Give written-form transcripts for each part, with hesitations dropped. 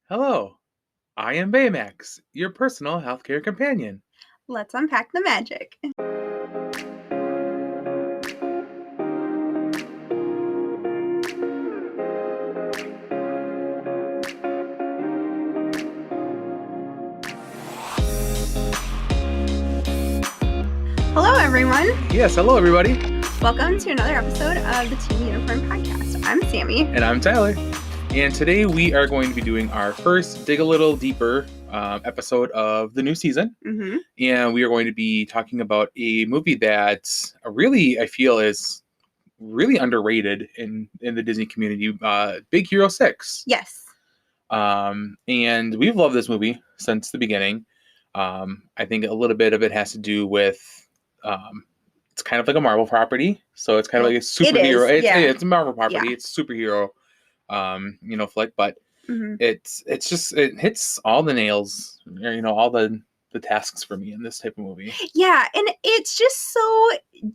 Hello, I am Baymax, your personal healthcare companion. Let's unpack the magic. Hello, everyone. Yes, hello, everybody. Welcome to another episode of the Team Uniform Podcast. I'm Sammy. And I'm Tyler. And today we are going to be doing our first Dig a Little Deeper episode of the new season. Mm-hmm. And we are going to be talking about a movie that really, I feel, is really underrated in the Disney community, Big Hero 6. Yes. And we've loved this movie since the beginning. I think a little bit of it has to do with it's kind of like a Marvel property, so it's kind of like a superhero. It's a Marvel property. Yeah. It's superhero, flick, but it hits all the nails, all the tasks for me in this type of movie. Yeah, and it's just so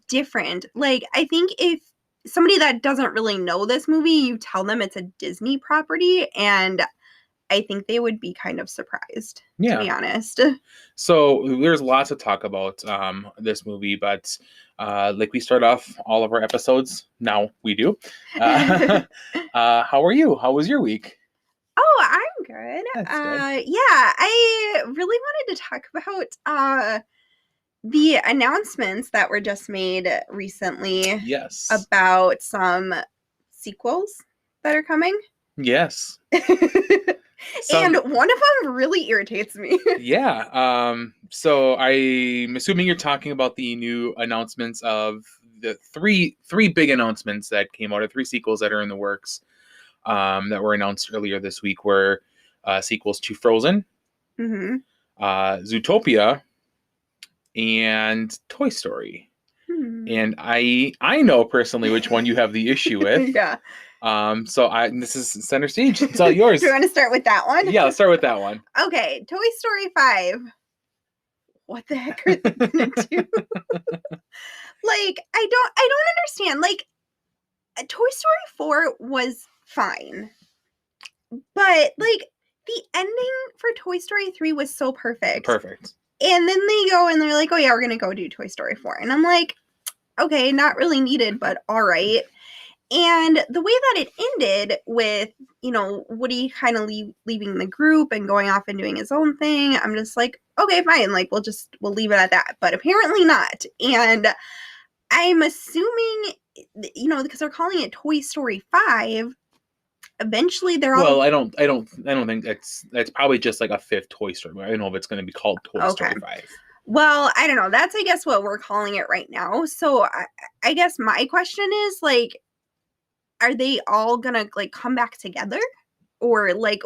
different. Like, I think if somebody that doesn't really know this movie, you tell them it's a Disney property, and I think they would be kind of surprised, to be honest. So there's lots to talk about this movie, but like we start off all of our episodes, now we do. How are you? How was your week? Oh, I'm good. That's good. Yeah, I really wanted to talk about the announcements that were just made recently. Yes. About some sequels that are coming. Yes. And one of them really irritates me. Yeah. So I'm assuming you're talking about the new announcements of the three big announcements that came out of 3 sequels that are in the works that were announced earlier this week were sequels to Frozen, Zootopia, and Toy Story. And I know personally which one you have the issue with. Yeah. So this is center stage. It's all yours. Do you want to start with that one? Yeah, let's start with that one. Okay, Toy Story 5. What the heck are they gonna do? Like, I don't understand. Like, Toy Story 4 was fine. But, like, the ending for Toy Story 3 was so perfect. Perfect. And then they go and they're like, oh yeah, we're gonna go do Toy Story 4. And I'm like, okay, not really needed, but all right. And the way that it ended with, Woody kind of leaving the group and going off and doing his own thing, I'm just like, okay, fine. Like, we'll leave it at that. But apparently not. And I'm assuming, because they're calling it Toy Story 5, eventually they're all... Well, I don't think that's probably just like a 5th Toy Story. I don't know if it's going to be called Toy Story 5. Well, I don't know. That's, I guess, what we're calling it right now. So I guess my question is, like, are they all gonna, like, come back together? Or, like,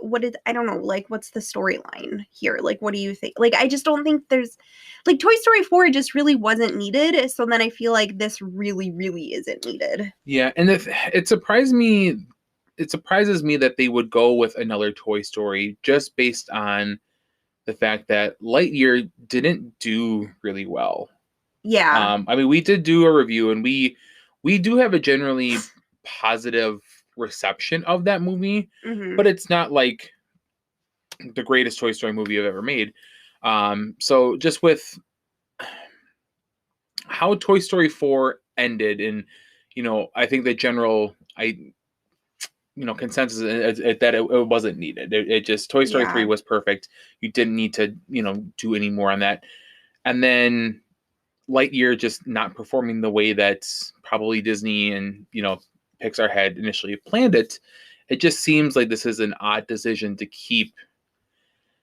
I don't know, like, what's the storyline here? Like, what do you think? Like, I just don't think there's, like, Toy Story 4 just really wasn't needed. So then I feel like this really, really isn't needed. Yeah, and it surprises me that they would go with another Toy Story just based on the fact that Lightyear didn't do really well. Yeah. I mean, we did do a review, and we do have a generally positive reception of that movie, but it's not like the greatest Toy Story movie I've ever made. So just with how Toy Story 4 ended, and I think the general consensus is that it wasn't needed. It just, Toy Story 3 was perfect. You didn't need to do any more on that. And then Lightyear just not performing the way that probably Disney and Pixar had initially planned it. It just seems like this is an odd decision to keep.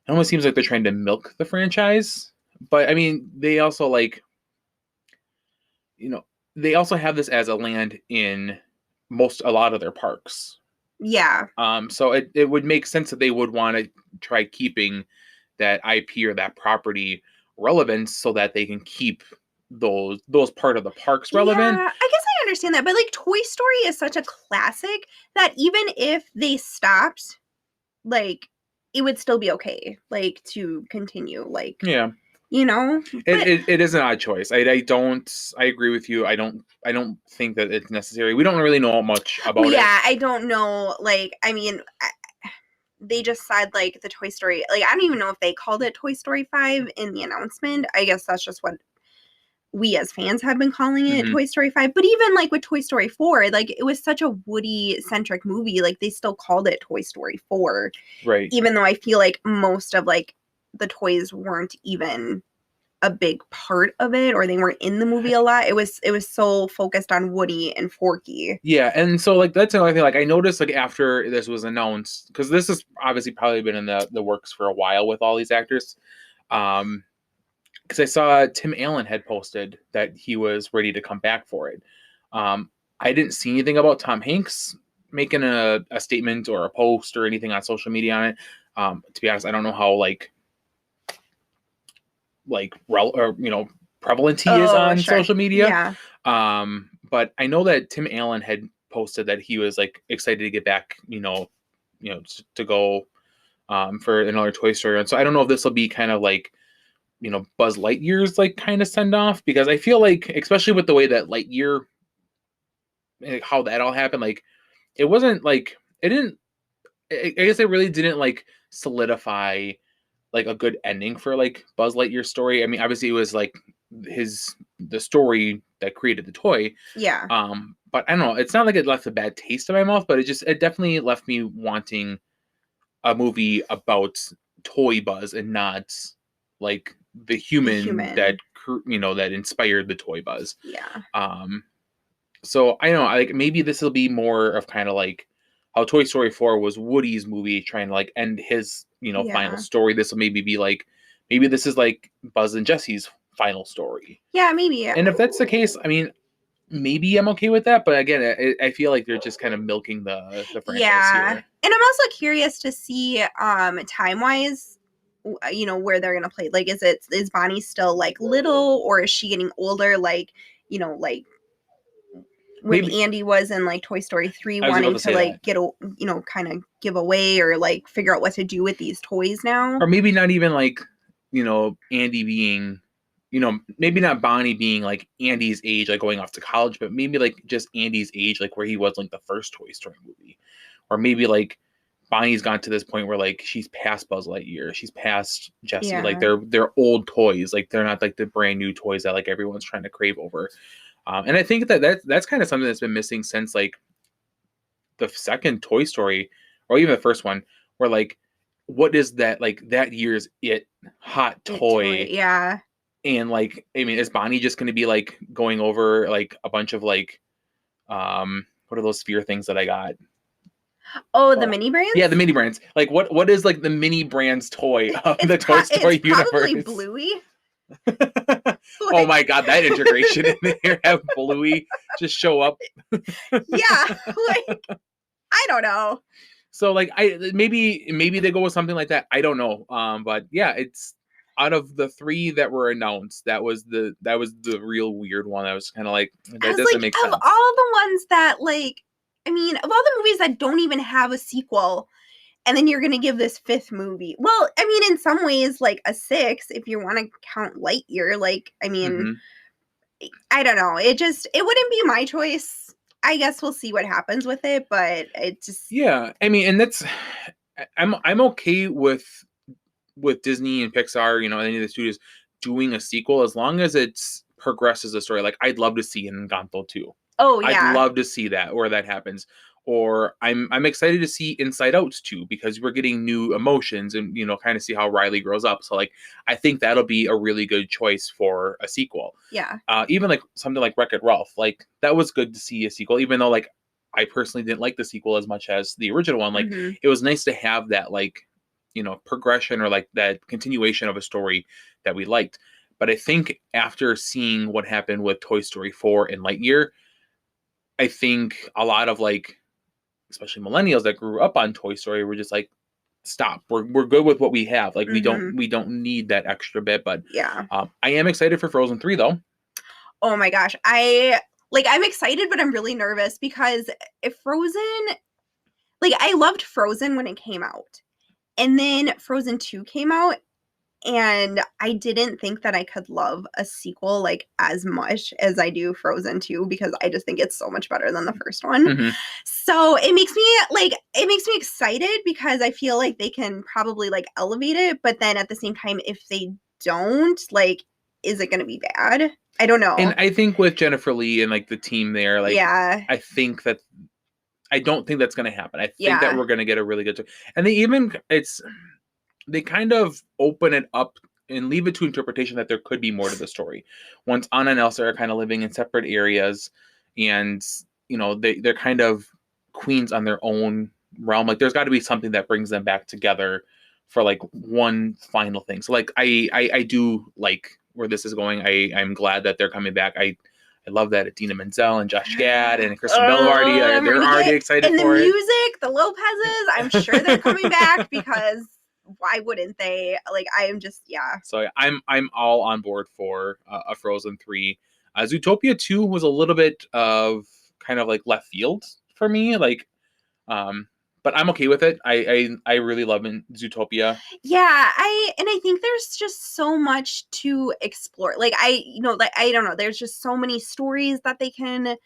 It almost seems like they're trying to milk the franchise, but I mean, they also they also have this as a land in a lot of their parks. Yeah. So it would make sense that they would want to try keeping that IP or that property relevant so that they can keep those part of the parks relevant. Yeah, I guess I understand that, but like, Toy Story is such a classic that even if they stopped, like, it would still be okay, like, to continue, like, yeah, it is an odd choice. I agree with you. I don't think that it's necessary. We don't really know much about it. Yeah, I don't know. Like, I mean, they just said, like, the Toy Story, like, I don't even know if they called it Toy Story 5 in the announcement. I guess that's just what we as fans have been calling it, Toy Story 5. But even, like, with Toy Story 4, like, it was such a Woody-centric movie. Like, they still called it Toy Story 4. Right. Even though I feel like most of, like, the toys weren't even a big part of it, or they weren't in the movie a lot. It was so focused on Woody and Forky. Yeah, and so, like, that's another thing. Like, I noticed, like, after this was announced, because this has obviously probably been in the works for a while with all these actors, because I saw Tim Allen had posted that he was ready to come back for it. I didn't see anything about Tom Hanks making a statement or a post or anything on social media on it. To be honest, I don't know how prevalent he is on social media. Yeah. But I know that Tim Allen had posted that he was, like, excited to get back, to go for another Toy Story. And so I don't know if this will be kind of like, Buzz Lightyear's, like, kind of send off, because I feel like, especially with the way that Lightyear, like, how that all happened, like, it wasn't like, it didn't, I guess it really didn't, like, solidify, like, a good ending for, like, Buzz Lightyear's story. I mean, obviously it was like the story that created the toy. Yeah. But I don't know, it's not like it left a bad taste in my mouth, but it definitely left me wanting a movie about toy Buzz and not, like, the human. that that inspired the toy Buzz. Yeah. So I don't know, like, maybe this will be more of kind of like how Toy Story 4 was Woody's movie trying to, like, end his, final story. This will maybe be like, maybe this is like Buzz and Jesse's final story. Yeah, maybe. And if that's the case, I mean, maybe I'm okay with that. But again, I feel like they're just kind of milking the franchise here. And I'm also curious to see time-wise, where they're gonna play. Like, is Bonnie still, like, little, or is she getting older? Like, like when Andy was in, like, Toy Story 3, wanting to like get kind of give away or, like, figure out what to do with these toys now. Or maybe not even, like, Andy being, maybe not Bonnie being, like, Andy's age, like, going off to college, but maybe, like, just Andy's age, like, where he was, like, the first Toy Story movie. Or maybe, like, Bonnie's gone to this point where, like, she's past Buzz Lightyear, she's past Jessie. Yeah. Like, they're old toys. Like, they're not, like, the brand new toys that, like, everyone's trying to crave over. And I think that's kind of something that's been missing since, like, the second Toy Story, or even the first one, where, like, what is that, like, that year's hot toy? Yeah. And, like, I mean, is Bonnie just going to be, like, going over, like, a bunch of, like, what are those sphere things that I got? Oh, the mini brands? Yeah, the mini brands. Like, what is, like, the mini brands toy of the Toy Story universe? Probably Bluey. Oh my God, that integration in there, have Bluey just show up. Yeah, like, I don't know. So, like, maybe they go with something like that. I don't know. But yeah, it's out of the 3 that were announced, that was the real weird one. I was kind of like, that doesn't make sense. Of all the ones that, like, I mean, of all the movies that don't even have a sequel, and then you're going to give this 5th movie. Well, I mean, in some ways, like, a 6, if you want to count Lightyear. Like, I mean, I don't know. It wouldn't be my choice. I guess we'll see what happens with it, but it just... Yeah, I mean, and that's... I'm okay with Disney and Pixar, any of the studios doing a sequel, as long as it progresses the story. Like, I'd love to see Encanto 2. Oh, yeah. I'd love to see that, where that happens. Or I'm excited to see Inside Out 2, because we're getting new emotions and, kind of see how Riley grows up. So, like, I think that'll be a really good choice for a sequel. Yeah. Even, like, something like Wreck-It Ralph, like, that was good to see a sequel, even though, like, I personally didn't like the sequel as much as the original one. Like, it was nice to have that, like, progression, or, like, that continuation of a story that we liked. But I think after seeing what happened with Toy Story 4 and Lightyear, I think a lot of, like, especially millennials that grew up on Toy Story, were just like, stop. We're good with what we have. Like, we don't need that extra bit. But yeah, I am excited for Frozen 3 though. Oh my gosh, I'm excited, but I'm really nervous, because if Frozen, like, I loved Frozen when it came out, and then Frozen 2 came out, And I didn't think that I could love a sequel like as much as I do Frozen 2 because I just think it's so much better than the first one. Mm-hmm. So it makes me excited because I feel like they can probably like elevate it, but then at the same time, if they don't, like, is it going to be bad? I don't know. And I think with Jennifer Lee and like the team there, like, yeah, I don't think that's going to happen. I think Yeah. that we're going to get a really good, and they kind of open it up and leave it to interpretation that there could be more to the story. Once Anna and Elsa are kind of living in separate areas, and they're kind of queens on their own realm. Like there's got to be something that brings them back together for like one final thing. So like I do like where this is going. I'm glad that they're coming back. I love that Idina Menzel and Josh Gad and Kristen Bell they're already excited for it. And the music, the Lopez's, I'm sure they're coming back because why wouldn't they? Like, I am just, yeah. So I'm all on board for a Frozen 3. Zootopia 2 was a little bit of kind of like left field for me. Like, but I'm okay with it. I really love Zootopia. Yeah, I think there's just so much to explore. Like I don't know, there's just so many stories that they can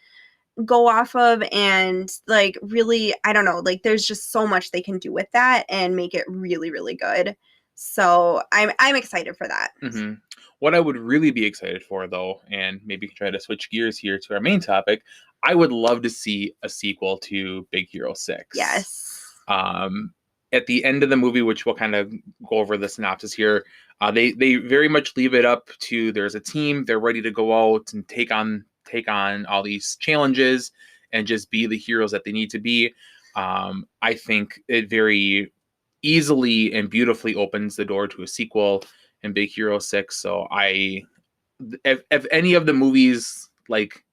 go off of, and like really, I don't know, like there's just so much they can do with that and make it really, really good. So I'm excited for that. Mm-hmm. What I would really be excited for, though, and maybe try to switch gears here to our main topic, I would love to see a sequel to Big Hero 6. Yes. At the end of the movie, which we'll kind of go over the synopsis here, they very much leave it up to there's a team, they're ready to go out and take on all these challenges and just be the heroes that they need to be. I think it very easily and beautifully opens the door to a sequel in Big Hero 6. So if any of the movies like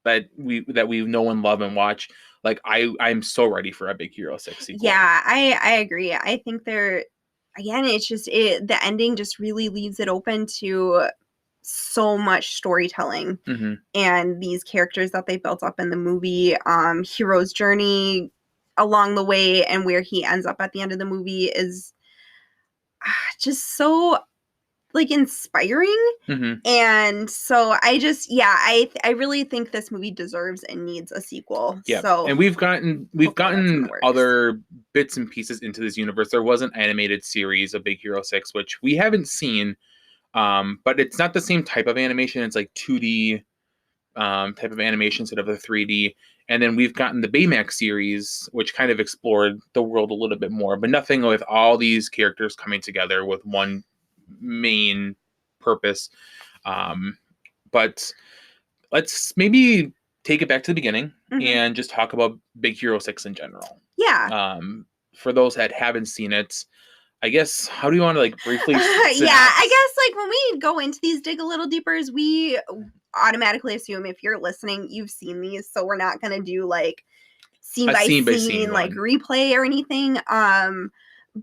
that we know and love and watch, like I'm so ready for a Big Hero 6 sequel. Yeah, I agree. I think it's just the ending just really leaves it open to so much storytelling. Mm-hmm. And these characters that they built up in the movie, Hero's journey along the way and where he ends up at the end of the movie is just so like inspiring. Mm-hmm. And so I really think this movie deserves and needs a sequel. Yeah. So, and we've gotten other bits and pieces into this universe. There was an animated series of Big Hero 6, which we haven't seen. But it's not the same type of animation. It's like 2D type of animation instead of the 3D. And then we've gotten the Baymax series, which kind of explored the world a little bit more, but nothing with all these characters coming together with one main purpose. But let's maybe take it back to the beginning and just talk about Big Hero 6 in general. Yeah. For those that haven't seen it, I guess, how do you want to like briefly? Yeah, I guess like when we go into these dig a little deeper, we automatically assume if you're listening, you've seen these. So we're not going to do like scene by scene like replay or anything.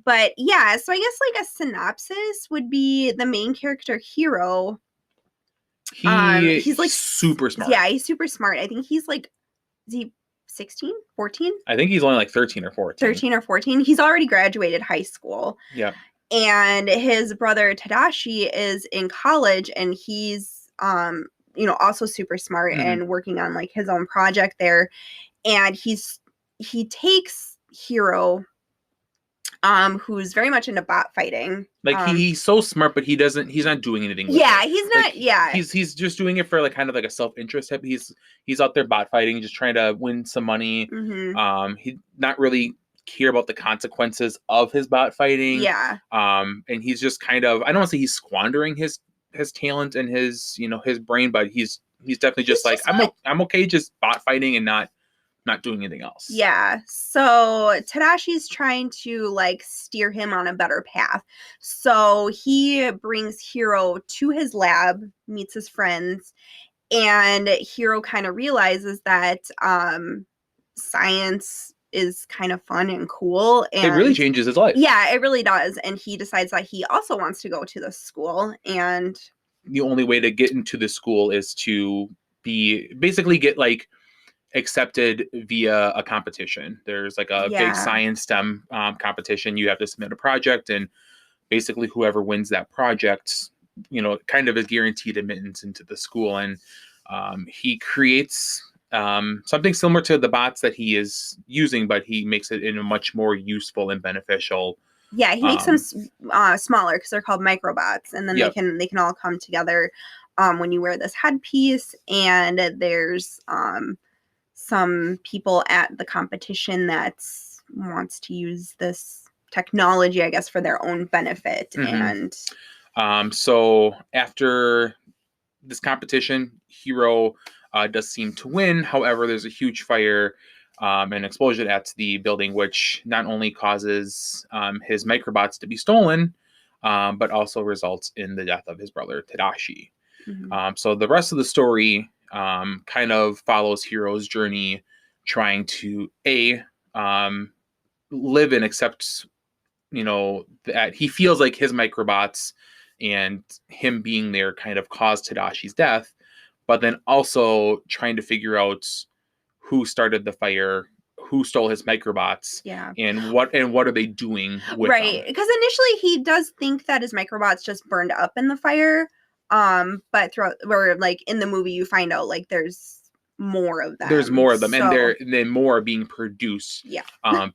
But yeah, so I guess like a synopsis would be the main character Hero. He's like super smart. Yeah, he's super smart. I think he's like, is he 16, 14? I think he's only like 13 or 14. 13 or 14. He's already graduated high school. Yeah. And his brother Tadashi is in college, and he's also super smart and working on like his own project there. And he takes Hero, who's very much into bot fighting. Like he's so smart, but he's not doing anything with it. He's not. Like, he's just doing it for like kind of like a self-interest type. He's out there bot fighting, just trying to win some money. He not really care about the consequences of his bot fighting. Yeah. And he's just kind of, I don't want to say he's squandering his talent and his his brain, but he's definitely just like I'm okay just bot fighting and not doing anything else. Yeah. So Tadashi's trying to like steer him on a better path. So he brings Hero to his lab, meets his friends, and Hero kind of realizes that science is kind of fun and cool. And it really changes his life. Yeah, it really does. And he decides that he also wants to go to the school. And the only way to get into the school is to basically get like accepted via a competition. There's like a big science STEM competition. You have to submit a project, and basically whoever wins that project, kind of is guaranteed admittance into the school. And he creates something similar to the bots that he is using, but he makes it in a much more useful and beneficial. Yeah, he makes them smaller because they're called microbots, and then they can all come together when you wear this headpiece. And there's some people at the competition that wants to use this technology, I guess, for their own benefit. And so after this competition, Hero does seem to win. However, there's a huge fire and explosion at the building, which not only causes his microbots to be stolen, but also results in the death of his brother Tadashi. So the rest of the story kind of follows Hero's journey, trying to live and accept, that he feels like his microbots and him being there kind of caused Tadashi's death, but then also trying to figure out who started the fire, who stole his microbots, and what are they doing with them. Because initially he does think that his microbots just burned up in the fire, but in the movie you find out like there's more of them. There's more of them, and then more are being produced.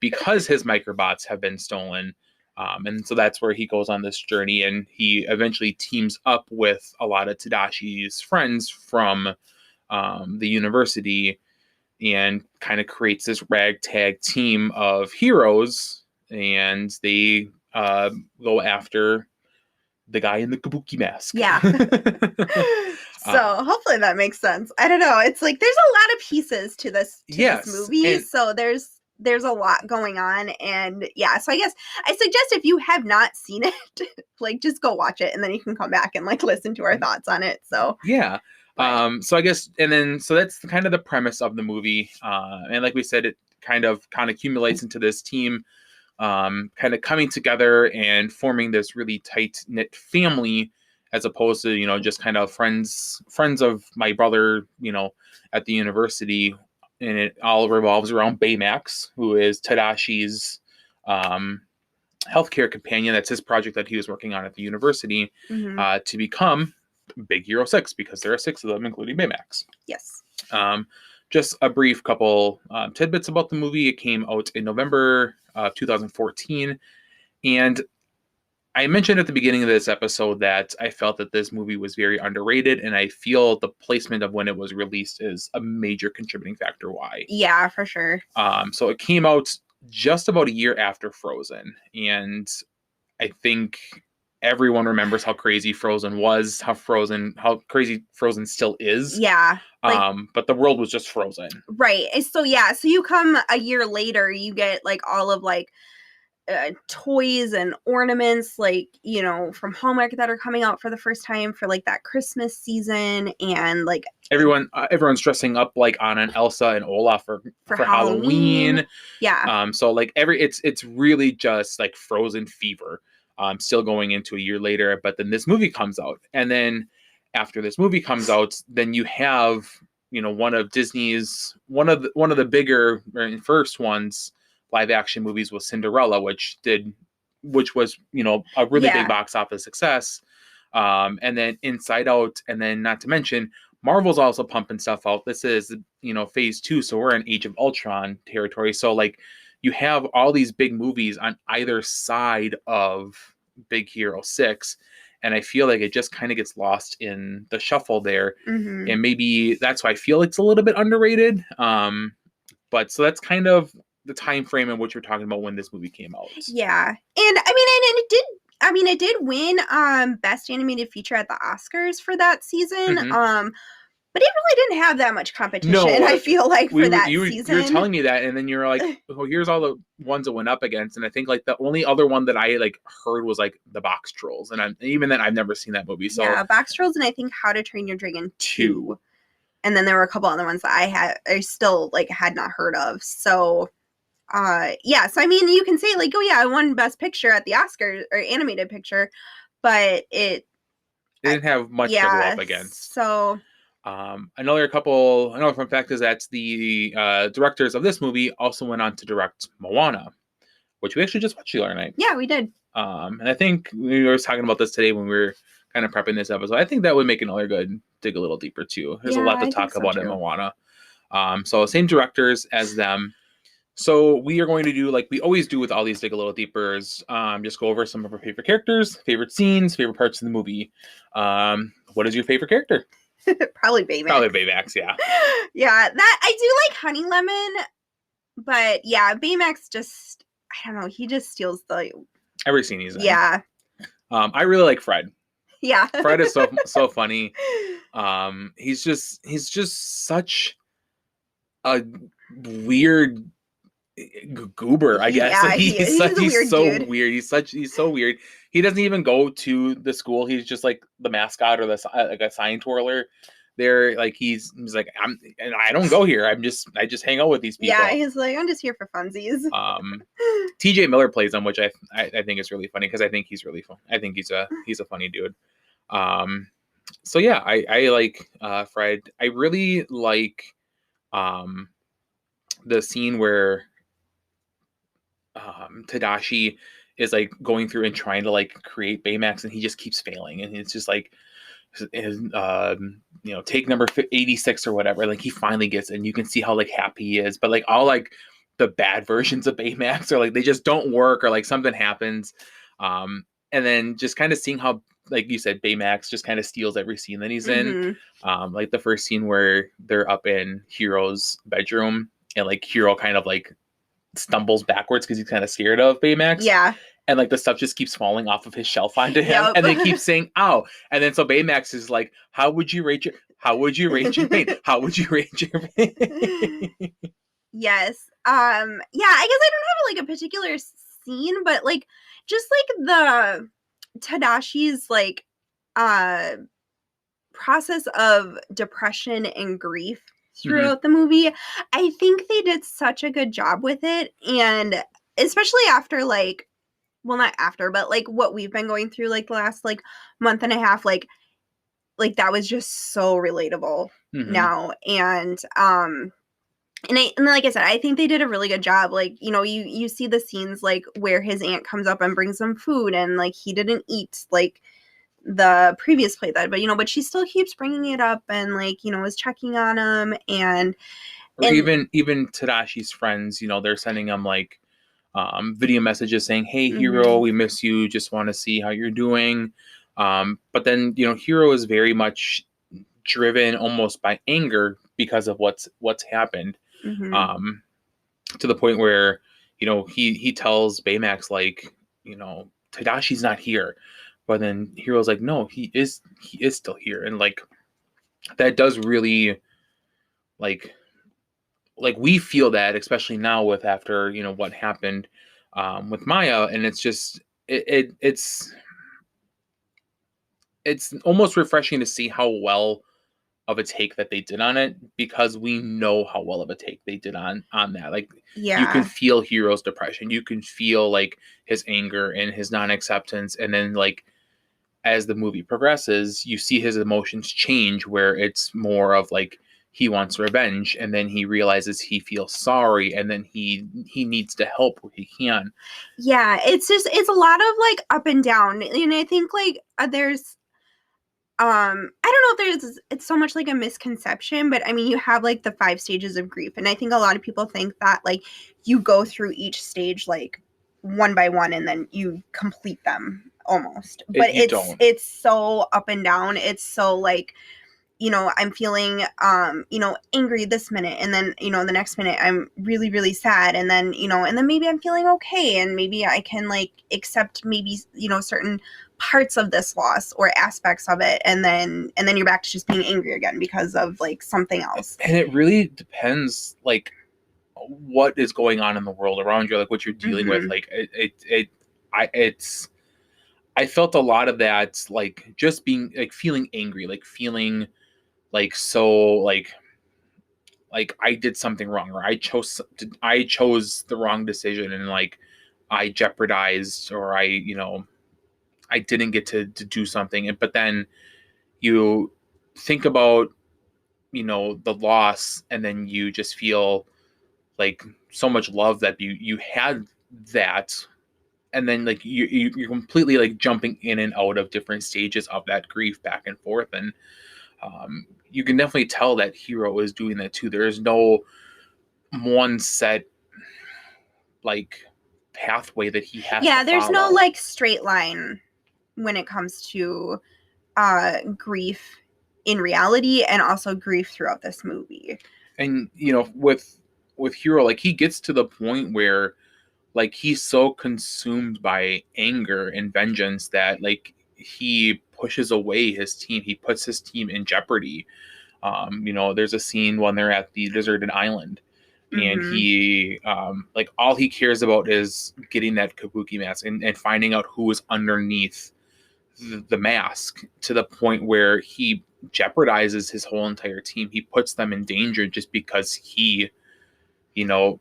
Because his microbots have been stolen. And so that's where he goes on this journey, and he eventually teams up with a lot of Tadashi's friends from the university and kind of creates this ragtag team of heroes, and they go after the guy in the kabuki mask. So hopefully that makes sense. I don't know. It's like there's a lot of pieces to this movie, so there's a lot going on. And so I guess I suggest if you have not seen it, like just go watch it and then you can come back and like listen to our thoughts on it. So so I guess, so that's kind of the premise of the movie. And like we said, it kind of accumulates into this team kind of coming together and forming this really tight knit family, as opposed to, just kind of friends of my brother, at the university. And it all revolves around Baymax, who is Tadashi's healthcare companion. That's his project that he was working on at the university to become Big Hero 6, because there are 6 of them, including Baymax. Yes. Just a brief couple tidbits about the movie. It came out in November 2014. And I mentioned at the beginning of this episode that I felt that this movie was very underrated, and I feel the placement of when it was released is a major contributing factor why. Yeah, for sure. So it came out just about a year after Frozen, and I think everyone remembers how crazy Frozen was, how crazy Frozen still is. Yeah. But the world was just frozen. Right. So you come a year later, you get like all of like toys and ornaments from Hallmark that are coming out for the first time for like that Christmas season, and like everyone's dressing up like Anna and Elsa and Olaf for Halloween. So like it's really just like Frozen fever still going into a year later. But then this movie comes out, and then after this movie comes out, then you have one of Disney's one of the bigger first ones live action movies was Cinderella, which was a really big box office success, and then Inside Out, and then not to mention Marvel's also pumping stuff out. This is phase 2, so we're in Age of Ultron territory. So like you have all these big movies on either side of Big Hero 6, and I feel like it just kind of gets lost in the shuffle there, and maybe that's why I feel it's a little bit underrated. But so that's kind of the time frame in which we're talking about when this movie came out. Yeah. And it did win Best Animated Feature at the Oscars for that season. But it really didn't have that much competition, I feel like, for that season. You were telling me that, and then you're like, oh, here's all the ones it went up against. And I think like the only other one that I like heard was like the Box Trolls. And even then I've never seen that movie. So yeah, Box Trolls, and I think How to Train Your Dragon 2. And then there were a couple other ones that I still like had not heard of. So so I mean, you can say like, oh yeah, I won Best Picture at the Oscars or Animated Picture, but it didn't have much to go up against. So another fun fact is that the directors of this movie also went on to direct Moana, which we actually just watched the other night. Yeah, we did. And I think we were talking about this today when we were kind of prepping this episode. I think that would make another good dig a little deeper too. There's a lot to talk about in Moana. So same directors as them. So we are going to do like we always do with all these dig a little deepers. Just go over some of our favorite characters, favorite scenes, favorite parts of the movie. What is your favorite character? Probably Baymax. Probably Baymax, yeah. Yeah, that I do like Honey Lemon, but yeah, Baymax just I don't know, he just steals the every scene he's in. Yeah. I really like Fred. Yeah. Fred is so funny. He's just such a weird goober, I guess. Yeah, he's so weird. He's so weird. He doesn't even go to the school. He's just like the mascot or like a sign twirler. There, like he's like I don't go here. I just hang out with these people. Yeah, he's like I'm just here for funsies. TJ Miller plays him, which I think is really funny because I think he's really fun. I think he's a funny dude. So yeah, I like Fred. I really like the scene where Tadashi is like going through and trying to like create Baymax, and he just keeps failing, and it's just like his take number 86 or whatever, like he finally gets it, and you can see how like happy he is, but like all like the bad versions of Baymax are like they just don't work, or like something happens, and then just kind of seeing how, like you said, Baymax just kind of steals every scene that he's in. Like the first scene where they're up in Hiro's bedroom, and like Hiro kind of like stumbles backwards because he's kind of scared of Baymax. Yeah. And like the stuff just keeps falling off of his shelf onto him, and they keep saying "ow," and then so Baymax is like, "How would you rate your pain? How would you rate your pain?" Yes. Yeah. I guess I don't have like a particular scene, but like just like the Tadashi's like process of depression and grief throughout the movie. I think they did such a good job with it, and especially after like. Well, not after, but like what we've been going through like the last like month and a half, like that was just so relatable now. And like I said, I think they did a really good job. Like, you see the scenes like where his aunt comes up and brings him food, and like he didn't eat like the previous plate that, but she still keeps bringing it up and like, is checking on him and even Tadashi's friends, they're sending him like video messages saying, "Hey, Hiro, we miss you. Just want to see how you're doing." But then, Hiro is very much driven almost by anger because of what's happened. To the point where, he tells Baymax like, Tadashi's not here. But then Hiro's like, no, he is still here. And like, that does really like we feel that, especially now with after what happened with Maya, and it's just it's almost refreshing to see how well of a take that they did on it, because we know how well of a take they did on that. Like, you can feel Hiro's depression, you can feel like his anger and his non-acceptance, and then like as the movie progresses, you see his emotions change, where it's more of like he wants revenge, and then he realizes he feels sorry, and then he needs to help where he can. Yeah, it's a lot of like up and down, and I think like there's I don't know if it's so much like a misconception, but I mean, you have like the 5 stages of grief, and I think a lot of people think that like you go through each stage like one by one and then you complete them almost, but it's so up and down. It's so like, I'm feeling, angry this minute, and then, the next minute I'm really, really sad. And then, and then maybe I'm feeling okay. And maybe I can like accept maybe, certain parts of this loss or aspects of it. And then you're back to just being angry again because of like something else. And it really depends, like what is going on in the world around you, like what you're dealing with. Like I felt a lot of that, like just being like feeling angry, like feeling like so like I did something wrong, or I chose the wrong decision, and like I jeopardized, or I didn't get to do something. But then you think about the loss, and then you just feel like so much love that you had that, and then like you're completely like jumping in and out of different stages of that grief back and forth, and you can definitely tell that Hiro is doing that too. There is no one set like pathway that he has to there's follow. no like straight line when it comes to grief in reality and also grief throughout this movie. And you know, with Hiro, like he gets to the point where like he's so consumed by anger and vengeance that like he pushes away his team. He puts his team in jeopardy. You know, there's a scene when they're at the deserted island, and he like all he cares about is getting that kabuki mask and finding out who is underneath the mask, to the point where he jeopardizes his whole entire team. He puts them in danger just because he, you know,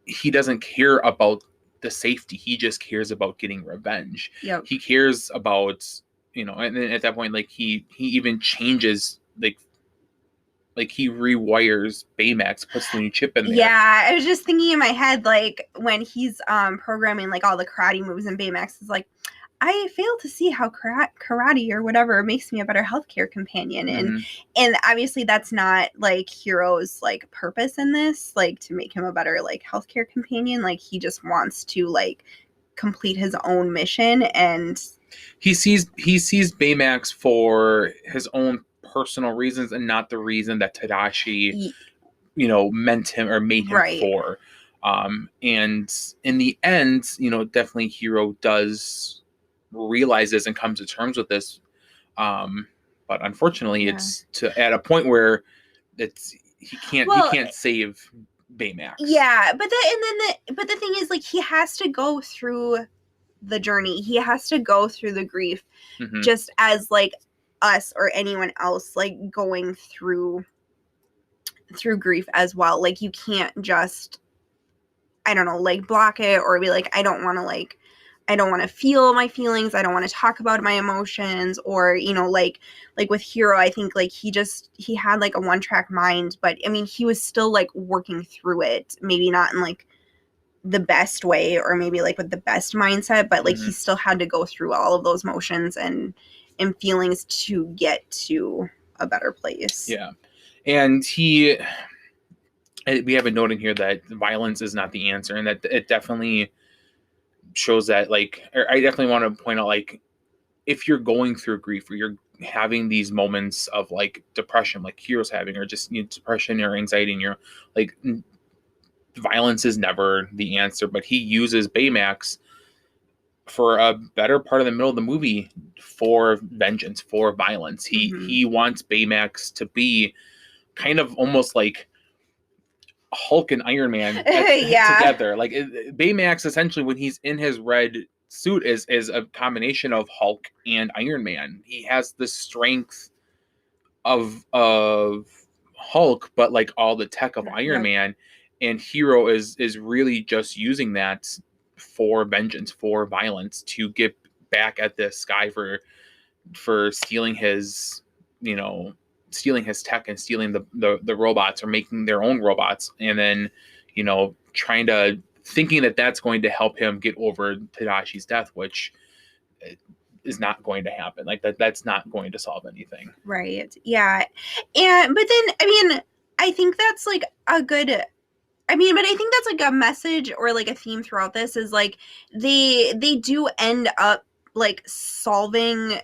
he doesn't care about the safety. He just cares about getting revenge. Yep. He cares about, you know, and then at that point, like he even changes, like he rewires Baymax, puts the new chip in there. Yeah, I was just thinking in my head, like when he's programming like all the karate moves, and Baymax is like, I fail to see how karate or whatever makes me a better healthcare companion. And obviously that's not like Hiro's like purpose in this, like to make him a better like healthcare companion. Like he just wants to like complete his own mission, and he sees Baymax for his own personal reasons and not the reason that Tadashi, you know, meant him or made him for. And in the end, you know, definitely Hiro does realize this and comes to terms with this. But unfortunately, it's at a point where he can't save Baymax. Yeah, but the thing is, like, he has to go through the journey. He has to go through the grief, just as like us or anyone else, like going through grief as well. Like you can't just, I don't know, like block it or be like, I don't want to feel my feelings. I don't want to talk about my emotions. Or, you know, like with Hiro, I think like he had like a one-track mind, but I mean, he was still like working through it, maybe not in like the best way or maybe like with the best mindset, but like he still had to go through all of those motions and feelings to get to a better place. Yeah. And we have a note in here that violence is not the answer, and that it definitely shows that, like, I definitely want to point out, like, if you're going through grief or you're having these moments of like depression, like Hiro's having, or just, you know, depression or anxiety, and you're like, violence is never the answer. But he uses Baymax for a better part of the middle of the movie for vengeance, for violence. He wants Baymax to be kind of almost like Hulk and Iron Man together. Like Baymax, essentially, when he's in his red suit, is a combination of Hulk and Iron Man. He has the strength of Hulk, but like all the tech of Iron Man. And Hiro is really just using that for vengeance, for violence, to get back at this guy for stealing his, you know, stealing his tech and stealing the robots, or making their own robots, and then, you know, thinking that that's going to help him get over Tadashi's death, which is not going to happen. Like that's not going to solve anything. Right. Yeah. But then, I mean, I think that's like a good, I mean, but I think that's like a message or like a theme throughout this is like they do end up like solving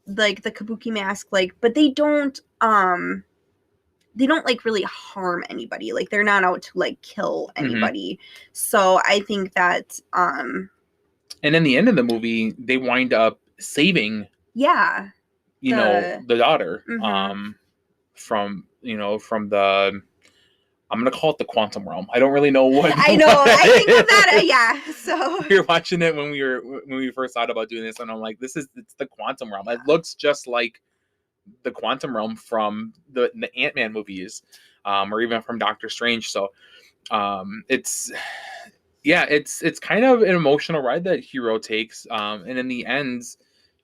like the kabuki mask, like, but they don't like really harm anybody. Like they're not out to like kill anybody. So I think that and in the end of the movie, they wind up saving you know, the daughter from the, I'm gonna call it the quantum realm. I don't really know what I know. I think of that. So we were watching it when we first thought about doing this, and I'm like, it's the quantum realm. It looks just like the quantum realm from the Ant-Man movies, or even from Doctor Strange. So it's kind of an emotional ride that Hiro takes, and in the end,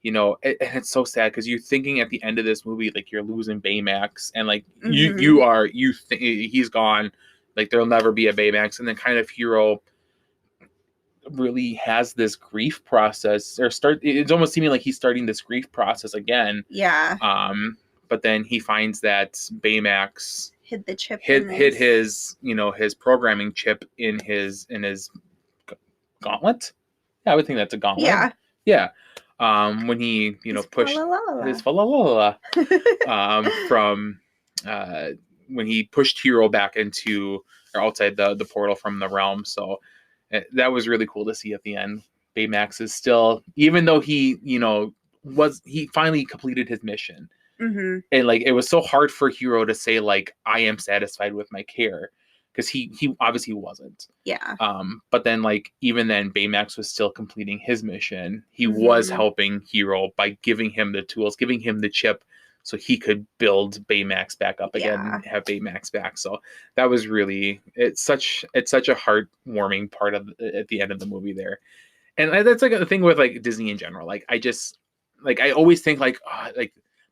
you know, and it's so sad because you're thinking at the end of this movie, like, you're losing Baymax, and like he's gone, like there'll never be a Baymax, and then kind of Hiro really has this grief process, or it's almost seeming like he's starting this grief process again. Yeah. But then he finds that Baymax hid the chip hid his his programming chip in his gauntlet. Yeah, I would think that's a gauntlet. Yeah. When he pushed his from when he pushed Hero back into or outside the portal from the realm. So that was really cool to see at the end. Baymax is still, even though he he finally completed his mission. Mm-hmm. And like it was so hard for Hero to say like I am satisfied with my care, because he obviously wasn't. Yeah. But then like even then Baymax was still completing his mission. He was helping Hero by giving him the tools, giving him the chip, so he could build Baymax back up again and have Baymax back. So that was really it's such a heartwarming part of at the end of the movie there. And that's like the thing with like Disney in general. Like I always think like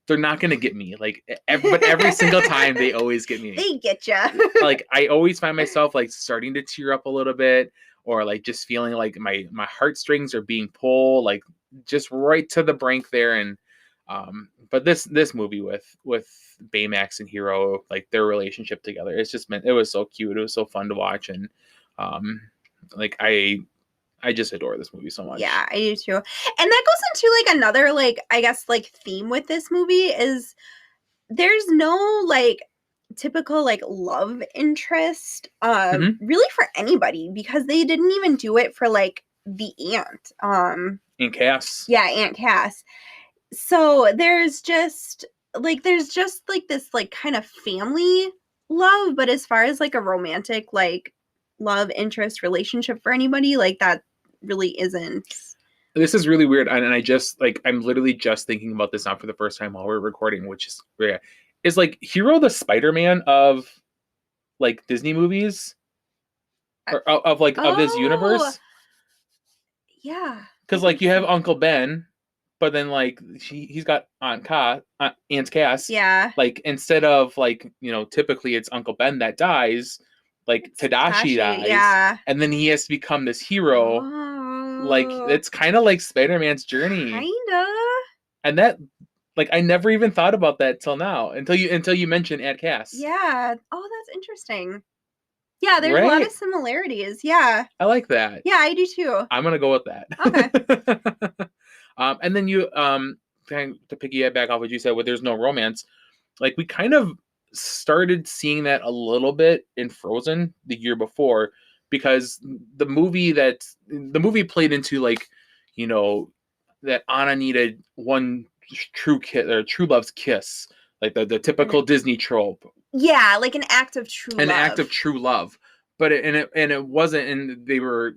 they're not gonna get me. Like, but every single time they always get me. They get you. Like I always find myself like starting to tear up a little bit, or like just feeling like my heartstrings are being pulled, like just right to the brink there. And but this movie with Baymax and Hero, like their relationship together, it was so cute. It was so fun to watch, and like I just adore this movie so much. Yeah, I do too. And that goes into like another like I guess like theme with this movie is there's no like typical like love interest really for anybody, because they didn't even do it for like the aunt. Aunt Cass. Yeah, Aunt Cass. So there's just like this like kind of family love, but as far as like a romantic like love interest relationship for anybody, like that really isn't. This is really weird, and I just like I'm literally just thinking about this now for the first time while we're recording, which is rare. Is like Hero the Spider-Man of like Disney movies, or of this universe? Yeah, because like you have Uncle Ben, but then like he's got Aunt Cass. Yeah. Like instead of like typically it's Uncle Ben that dies, like Tadashi dies. Yeah. And then he has to become this hero. Like it's kind of like Spider-Man's journey. Kinda. And that like I never even thought about that till now, until you mentioned Aunt Cass. Yeah. Oh, that's interesting. Yeah, there's a lot of similarities. Yeah. I like that. Yeah, I do too. I'm gonna go with that. Okay. And then you to piggyback back off what you said, where there's no romance, like we kind of started seeing that a little bit in Frozen the year before, because the movie played into like that Anna needed one true love's kiss, like the typical Disney trope. Yeah, like an act of true love. But it wasn't, and they were,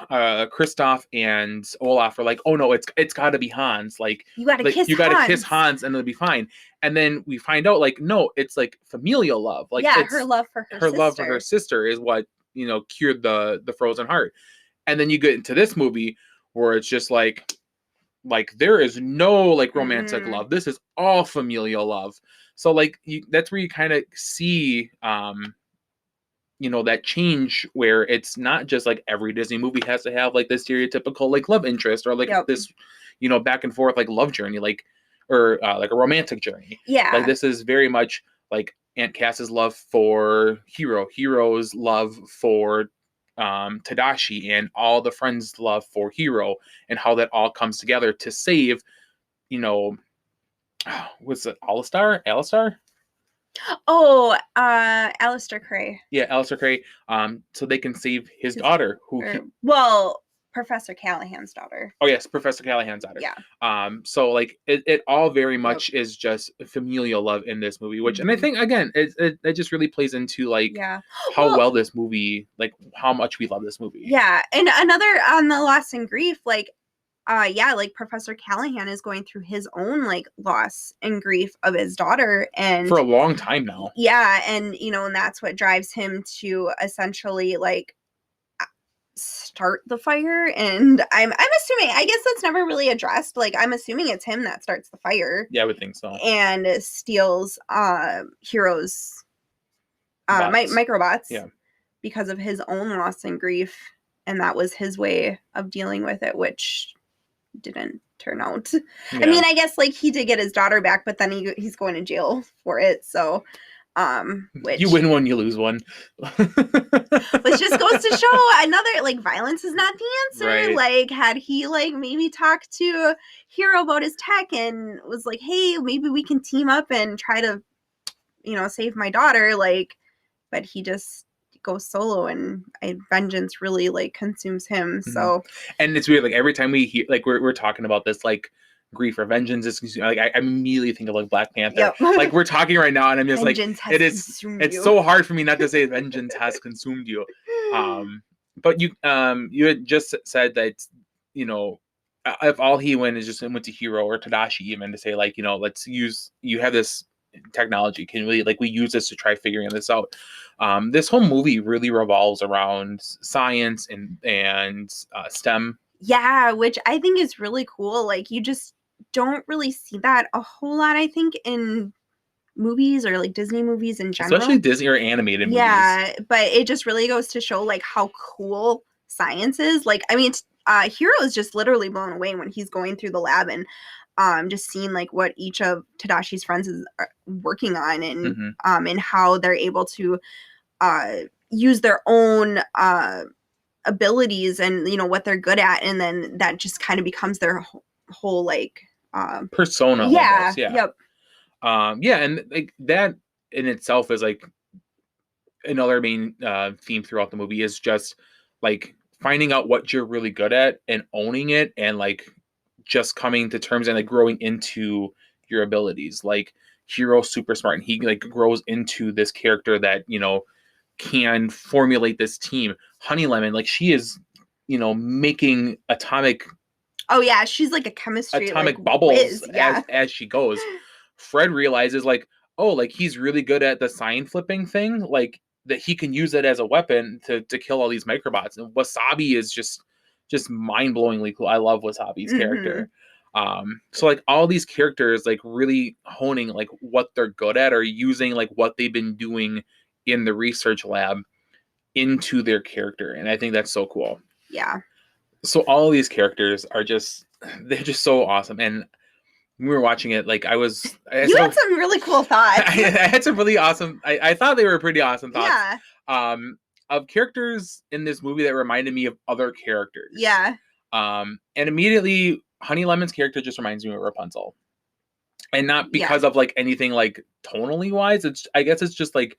Kristoff and Olaf were like, oh no, it's got to be Hans. Like you got to kiss Hans and it'll be fine. And then we find out like no, it's like familial love. Like her love for her love for her sister is what cured the frozen heart. And then you get into this movie where it's just like there is no like romantic love. This is all familial love. So like that's where you kind of see that change, where it's not just like every Disney movie has to have like this stereotypical like love interest, or like this back and forth like love journey, like or like a romantic journey. Yeah, like this is very much like Aunt Cass's love for Hero's love for Tadashi, and all the friends' love for Hero, and how that all comes together to save what's it, Alistar? Oh, Alistair Cray. Yeah, Alistair Cray. So they can save his daughter, Professor Callahan's daughter. Oh yes, Professor Callahan's daughter. Yeah. So like it all very much is just familial love in this movie, which and I think again it just really plays into like how well this movie, like how much we love this movie. Yeah, and another on the Loss and Grief, like like Professor Callahan is going through his own like loss and grief of his daughter, and for a long time now. Yeah, and and that's what drives him to essentially like start the fire. And I'm assuming, I guess that's never really addressed. Like I'm assuming it's him that starts the fire. Yeah, I would think so. And steals Hero's microbots. Yeah. Because of his own loss and grief. and that was his way of dealing with it, which didn't turn out. Yeah. I mean, I guess like he did get his daughter back, but then he's going to jail for it. So, which you win one, you lose one. Which just goes to show another, like, violence is not the answer. Right. Like, had he like maybe talked to Hero about his tech and was like, hey, maybe we can team up and try to, you know, save my daughter, like, but he just goes solo, and vengeance really like consumes him. So, and it's weird, like every time we hear, like we're talking about this, like grief or vengeance is like, I immediately think of like Black Panther. Yep. Like we're talking right now, and I'm just vengeance like, it's so hard for me not to say vengeance has consumed you. But you had just said that, you know, if all he went to Hero or Tadashi, even to say like, you know, you have this technology, can we use this to try figuring this out. This whole movie really revolves around science and STEM. Yeah, which I think is really cool. Like, you just don't really see that a whole lot, I think, in movies or like Disney movies in general, especially Disney or animated movies. Yeah, but it just really goes to show like how cool science is. Like, I mean, Hero is just literally blown away when he's going through the lab and just seeing like what each of Tadashi's friends is working on, and and how they're able to use their own abilities and, you know, what they're good at, and then that just kind of becomes their whole like persona. Yeah. Almost, yeah. Yep. Yeah, and like that in itself is like another main theme throughout the movie, is just like finding out what you're really good at and owning it, and like just coming to terms and like growing into your abilities. Like Hero's super smart, and he like grows into this character that, you know, can formulate this team. Honey Lemon, like she is, you know, making atomic. Oh yeah, she's like a chemistry atomic like, bubbles whiz, yeah. as she goes. Fred realizes like, oh, like he's really good at the sign flipping thing, like that he can use it as a weapon to kill all these microbots. And Wasabi is just mind-blowingly cool. I love Wasabi's character. So like all these characters like really honing like what they're good at, or using like what they've been doing in the research lab into their character. And I think that's so cool. Yeah. So all of these characters are they're just so awesome. And when we were watching it, like you had some really cool thoughts. I had some really awesome. I thought they were pretty awesome thoughts. Yeah. Of characters in this movie that reminded me of other characters. Yeah. And immediately, Honey Lemon's character just reminds me of Rapunzel, and not because of like anything like tonally wise. I guess it's just like,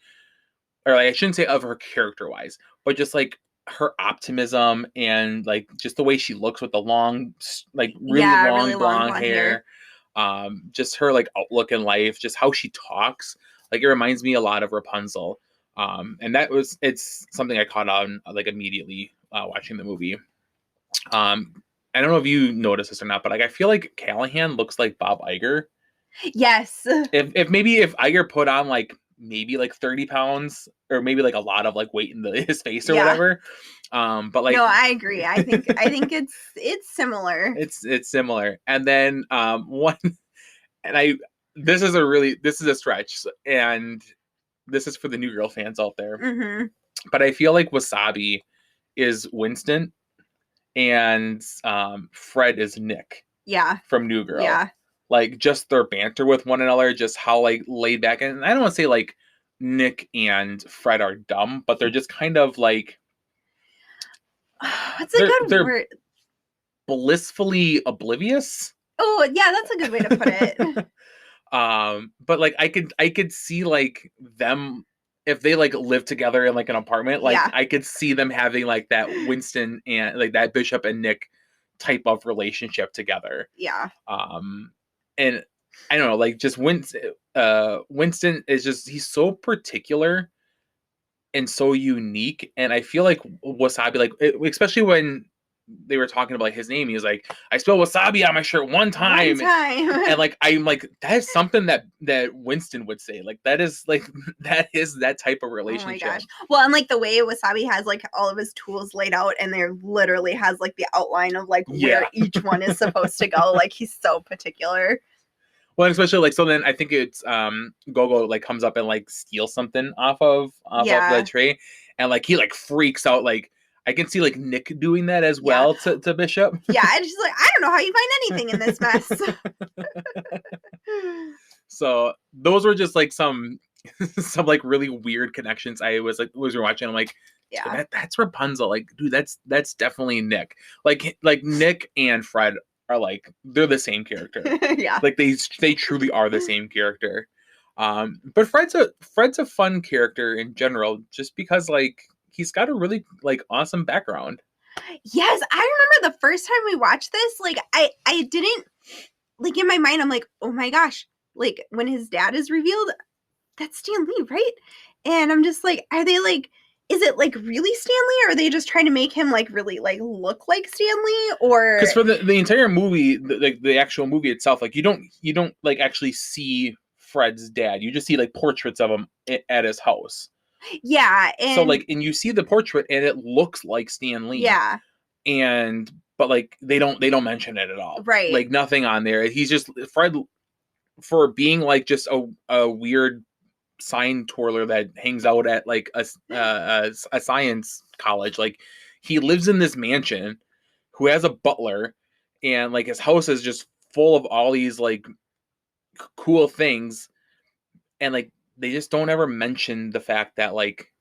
or like, I shouldn't say of her character wise, but just like her optimism and like just the way she looks with the long, like really long blonde hair. Just her like outlook in life, just how she talks, like it reminds me a lot of Rapunzel. And it's something I caught on like immediately watching the movie. I don't know if you noticed this or not, but like I feel like Callahan looks like Bob Iger. Yes. If Iger put on like maybe like 30 pounds, or maybe like a lot of like weight in his face or whatever. But like, no, I agree. I think it's similar. It's similar. And then this is a stretch, and this is for the New Girl fans out there. But I feel like Wasabi is Winston, and Fred is Nick. Yeah. From New Girl. Yeah. Like just their banter with one another, just how like laid back, and I don't want to say like Nick and Fred are dumb, but they're just kind of like, what's a good word? Blissfully oblivious. Oh yeah, that's a good way to put it. But like I could see like them, if they like live together in like an apartment, like I could see them having like that Winston and like that Bishop and Nick type of relationship together. Yeah. And I don't know, like just Winston is just, he's so particular and so unique. And I feel like Wasabi, like especially when they were talking about like, his name, he was like, I spilled wasabi on my shirt one time. And like I'm like, that is something that Winston would say. Like that is that type of relationship. Oh my gosh. Well, and like the way Wasabi has like all of his tools laid out, and there literally has like the outline of like where each one is supposed to go. Like he's so particular. Well, especially like, so then I think it's Gogo like comes up and like steals something off of the tray, and like he like freaks out, like I can see like Nick doing that as well to Bishop. Yeah, and she's like, I don't know how you find anything in this mess. So those were just like some like really weird connections. I was watching. I'm like, yeah, that's Rapunzel. Like, dude, that's definitely Nick. Like Nick and Fred are like they're the same character. Yeah, like they truly are the same character. But Fred's a fun character in general, just because like he's got a really like awesome background. Yes, I remember the first time we watched this, like I didn't like in my mind. I'm like, oh my gosh, like when his dad is revealed, that's Stan Lee, right? And I'm just like, are they like, is it like really Stan Lee, or are they just trying to make him like really like look like Stan Lee? Or because for the entire movie, the actual movie itself, like you don't like actually see Fred's dad. You just see like portraits of him at his house. Yeah, and so like, and you see the portrait, and it looks like Stan Lee. Yeah, but like they don't mention it at all. Right. Like nothing on there. He's just Fred for being like just a weird sign twirler that hangs out at like a science college. Like he lives in this mansion, who has a butler, and like his house is just full of all these like cool things, and like they just don't ever mention the fact that like,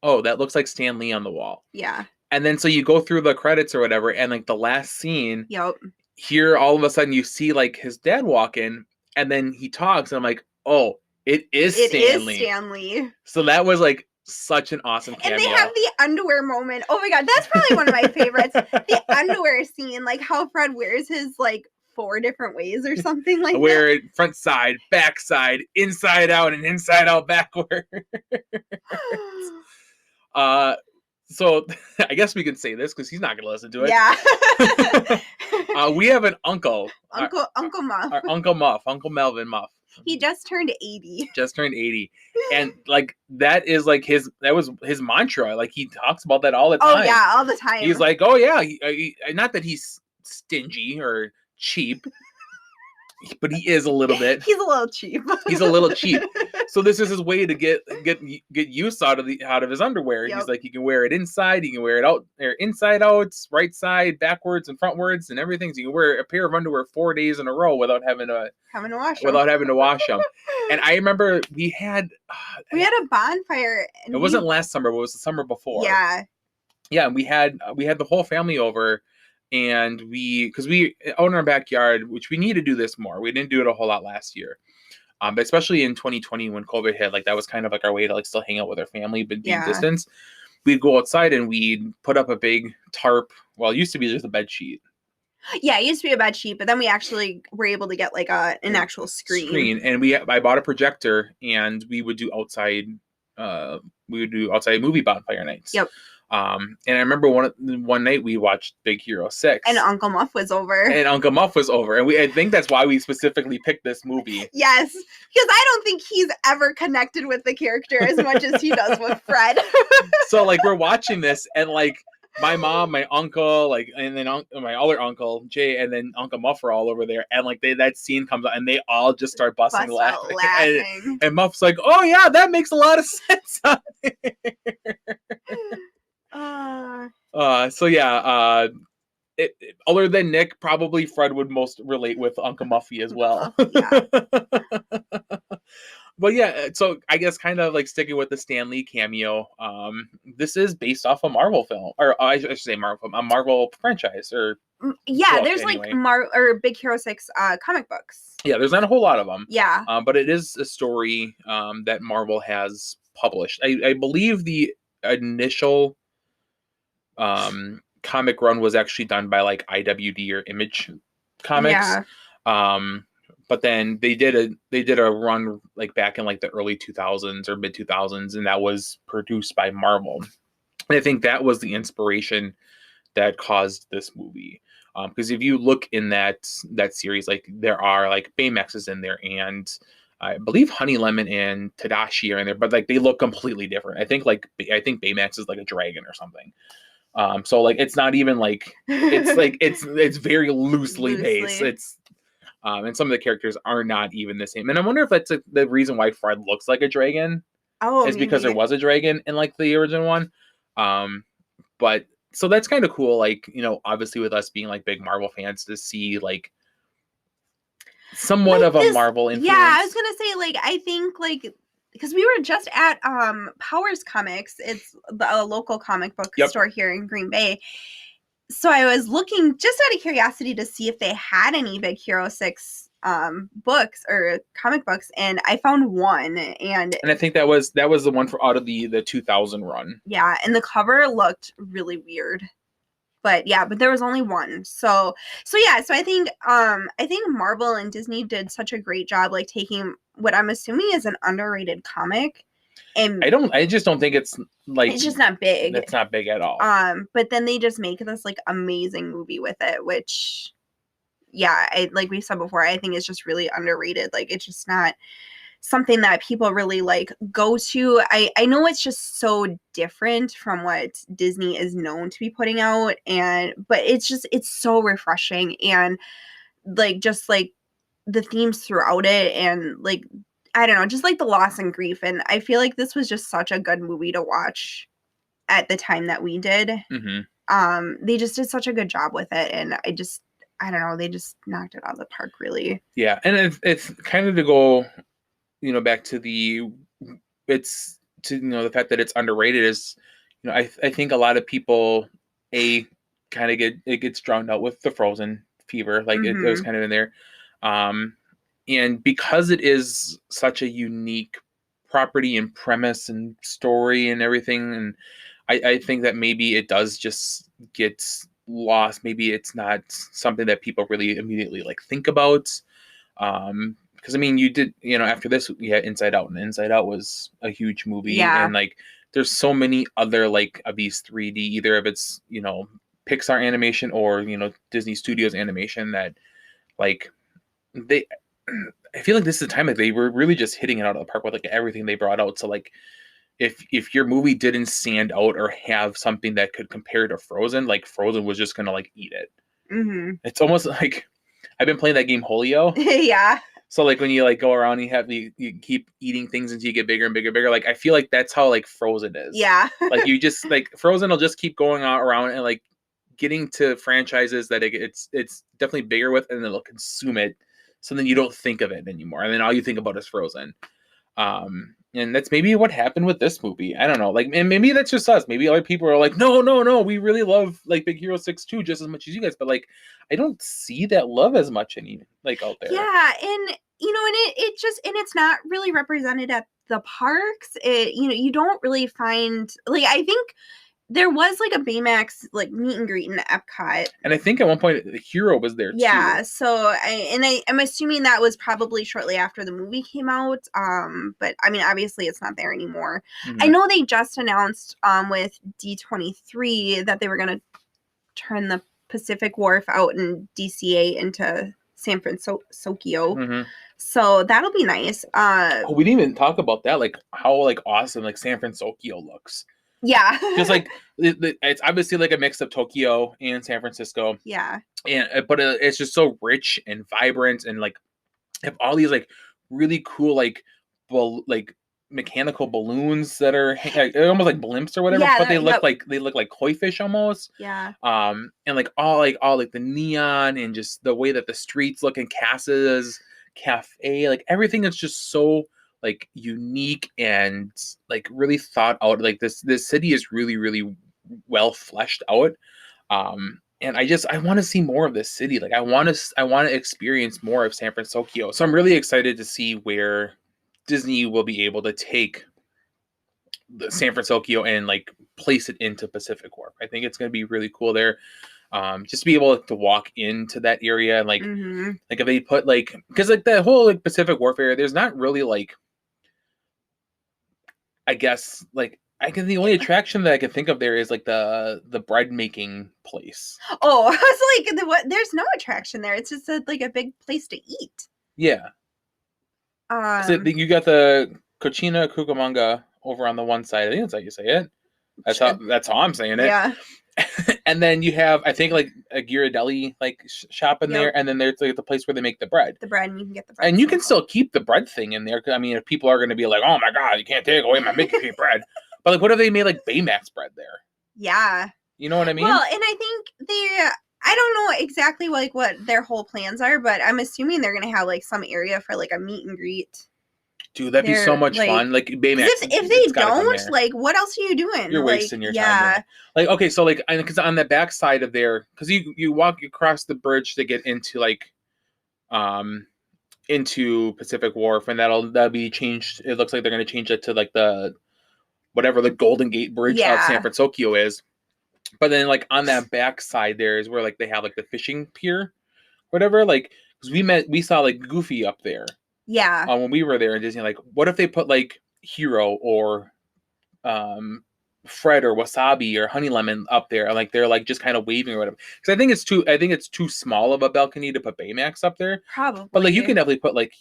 oh, that looks like Stan Lee on the wall. Yeah. And then so you go through the credits or whatever, and like the last scene, Yep. Here all of a sudden you see like his dad walk in, and then he talks, and I'm like, oh, it is Stan Lee. Stan Lee. So that was like such an awesome cameo. And they have the underwear moment. Oh my god, that's probably one of my favorites. The underwear scene, like how Fred wears his like 4 different ways or something like wear it front side, back side, inside out, and inside out backward. So I guess we can say this because he's not going to listen to it. Yeah. We have an uncle. Uncle Muff. Our Uncle Muff. Uncle Melvin Muff. He just turned 80. Just turned 80. And like that is like that was his mantra. Like he talks about that all the time. Oh yeah, all the time. He's like, oh yeah, not that he's stingy or cheap, but he is a little bit. He's a little cheap. He's a little cheap. So this is his way to get use out of his underwear. Yep. He's like, you can wear it inside, you can wear it out, or inside out, right side, backwards, and frontwards, and everything. So you can wear a pair of underwear 4 days in a row without having to wash them. And I remember we had a bonfire. And it wasn't last summer, but it was the summer before. Yeah. Yeah, and we had the whole family over. And because we own our backyard, which we need to do this more. We didn't do it a whole lot last year. But especially in 2020 when COVID hit, like that was kind of like our way to like still hang out with our family, but being distance. We'd go outside and we'd put up a big tarp. Well, it used to be just a bed sheet. Yeah, it used to be a bed sheet, but then we actually were able to get like an actual screen. And I bought a projector, and we would do outside movie bonfire nights. Yep. And I remember one night we watched Big Hero 6. And Uncle Muff was over. And I think that's why we specifically picked this movie. Yes. Because I don't think he's ever connected with the character as much as he does with Fred. So like we're watching this, and like my mom, my uncle, like, and then my other uncle, Jay, and then Uncle Muff are all over there. And like that scene comes out, and they all just start busting laughing. And Muff's like, oh yeah, that makes a lot of sense. So yeah, other than Nick, probably Fred would most relate with Uncle Muffy as well. Yeah. But yeah, so I guess kind of like sticking with the Stan Lee cameo, this is based off a Marvel film, or I should say Marvel film, a Marvel franchise, or there's anyway. Like Big Hero 6 comic books. Yeah, there's not a whole lot of them. Yeah, but it is a story that Marvel has published. I believe the initial comic run was actually done by like IWD or Image Comics. Yeah. But then they did a run like back in like the early 2000s or mid 2000s, and that was produced by Marvel. And I think that was the inspiration that caused this movie. Because if you look in that series, like there are like Baymax is in there, and I believe Honey Lemon and Tadashi are in there, but like they look completely different. I think Baymax is like a dragon or something. So like it's not even like it's like it's very loosely based. It's and some of the characters are not even the same. And I wonder if that's the reason why Fred looks like a dragon. Oh, is because there was a dragon in like the original one. But so that's kind of cool. Like, you know, obviously with us being like big Marvel fans, to see like somewhat of a Marvel influence. Yeah, I was gonna say, like, I think like, because we were just at Powers Comics, it's a local comic book store here in Green Bay. So I was looking just out of curiosity to see if they had any Big Hero 6 books or comic books, and I found one, and I think that was the one for out of the 2000 run. Yeah, and the cover looked really weird. But yeah, but there was only one. So I think Marvel and Disney did such a great job, like, taking what I'm assuming is an underrated comic, and I just don't think it's like, it's just not big. It's not big at all. But then they just make this like amazing movie with it, which, yeah, like we said before, I think it's just really underrated. Like, it's just not something that people really like go to. I know it's just so different from what Disney is known to be putting out, but it's so refreshing, and like, just like the themes throughout it, and like, I don't know, just like the loss and grief, and I feel like this was just such a good movie to watch at the time that we did. They just did such a good job with it, and I don't know, they just knocked it out of the park, really. Yeah, and it's kind of to go, you know, back to the fact that it's underrated is, you know, I think a lot of people kind of gets drowned out with the Frozen fever, like it was kind of in there, and because it is such a unique property and premise and story and everything, and I think that maybe it does just get lost. Maybe it's not something that people really immediately like think about. Because I mean, you did, you know, after this, you had Inside Out, and Inside Out was a huge movie. Yeah. And like, there's so many other like of these 3D, either if it's, you know, Pixar animation or, you know, Disney Studios animation, that like I feel like this is the time that they were really just hitting it out of the park with like everything they brought out. So like, if your movie didn't stand out or have something that could compare to Frozen, like Frozen was just gonna like eat it. It's almost like I've been playing that game Holio. Yeah. So like when you like go around, you keep eating things until you get bigger and bigger and bigger. Like I feel like that's how like Frozen is. Yeah. Like you just like Frozen will just keep going around and like getting to franchises that it's definitely bigger with, and it'll consume it. So then you don't think of it anymore, and then all you think about is Frozen. And that's maybe what happened with this movie. I don't know. Like, and maybe that's just us. Maybe other people are like, no, we really love like Big Hero 6 too, just as much as you guys. But like, I don't see that love as much like out there. Yeah, and you know, and it just, and it's not really represented at the parks. You know, you don't really find, like, I think there was like a Baymax like meet and greet in Epcot, and I think at one point the Hero was there too. Yeah, so I'm assuming that was probably shortly after the movie came out. But I mean, obviously it's not there anymore. I know they just announced with D23 that they were gonna turn the Pacific Wharf out in DCA into San Francisco. So that'll be nice. We didn't even talk about that, like how like awesome like San Francisco looks. Yeah. Because like it's obviously like a mix of Tokyo and San Francisco. Yeah. But it's just so rich and vibrant, and like have all these like really cool like mechanical balloons that are almost like blimps or whatever, but they look like koi fish almost. Yeah. And like all the neon and just the way that the streets look in Cass's Cafe, like everything is just so like unique and like really thought out. Like this city is really, really well fleshed out. And I want to see more of this city. Like I want to experience more of San Francisco. So I'm really excited to see where Disney will be able to take the San Francisco and like place it into Pacific Wharf. I think it's going to be really cool there. Just to be able to walk into that area and like like if they put like, because like that whole like Pacific Wharf area, there's not really like, I guess like the only attraction that I can think of there is like the bread making place. Oh, I was like, there's no attraction there. It's just like a big place to eat. Yeah. So you got the Cucina Cucamonga over on the one side. I think that's how you say it. That's how I'm saying it. Yeah. And then you have, I think, like a Ghirardelli like shop in there, and then there's like the place where they make the bread. The bread, and you can get the bread. And you can still keep the bread thing in there. I mean, if people are going to be like, "Oh my god, you can't take away my Mickey Cream bread," but like, what if they made like Baymax bread there? Yeah. You know what I mean? Well, and I think I don't know exactly like what their whole plans are, but I'm assuming they're gonna have like some area for like a meet and greet. Dude, that'd be so much fun. Like Baymax, if they don't, like, what else are you doing? You're wasting your time. There. Like, okay, so like, because on the back side of there, because you walk across the bridge to get into like, into Pacific Wharf, and that'll be changed. It looks like they're going to change it to like the whatever the Golden Gate Bridge of San Francisco is. But then like on that back side there is where like they have like the fishing pier, whatever. Like, because we saw like Goofy up there. Yeah. When we were there in Disney, like, what if they put like Hero or Fred or Wasabi or Honey Lemon up there, and like they're like just kind of waving or whatever? Because I think it's too small of a balcony to put Baymax up there. Probably. But like you can definitely put like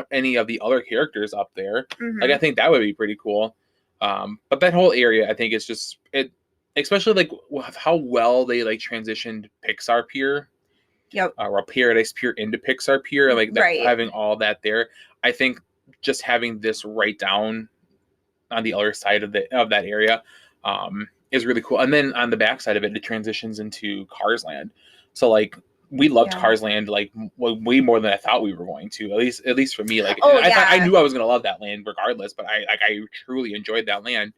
any of the other characters up there. Mm-hmm. Like I think that would be pretty cool. But that whole area, I think, is just it, especially like how well they like transitioned Pixar Pier. Yep. Or Paradise Pier into Pixar Pier, like that, having all that there. I think just having this right down on the other side of that area is really cool. And then on the back side of it, it transitions into Cars Land. So like we loved Cars Land like way more than I thought we were going to. At least for me, like I knew I was gonna love that land regardless, but I truly enjoyed that land.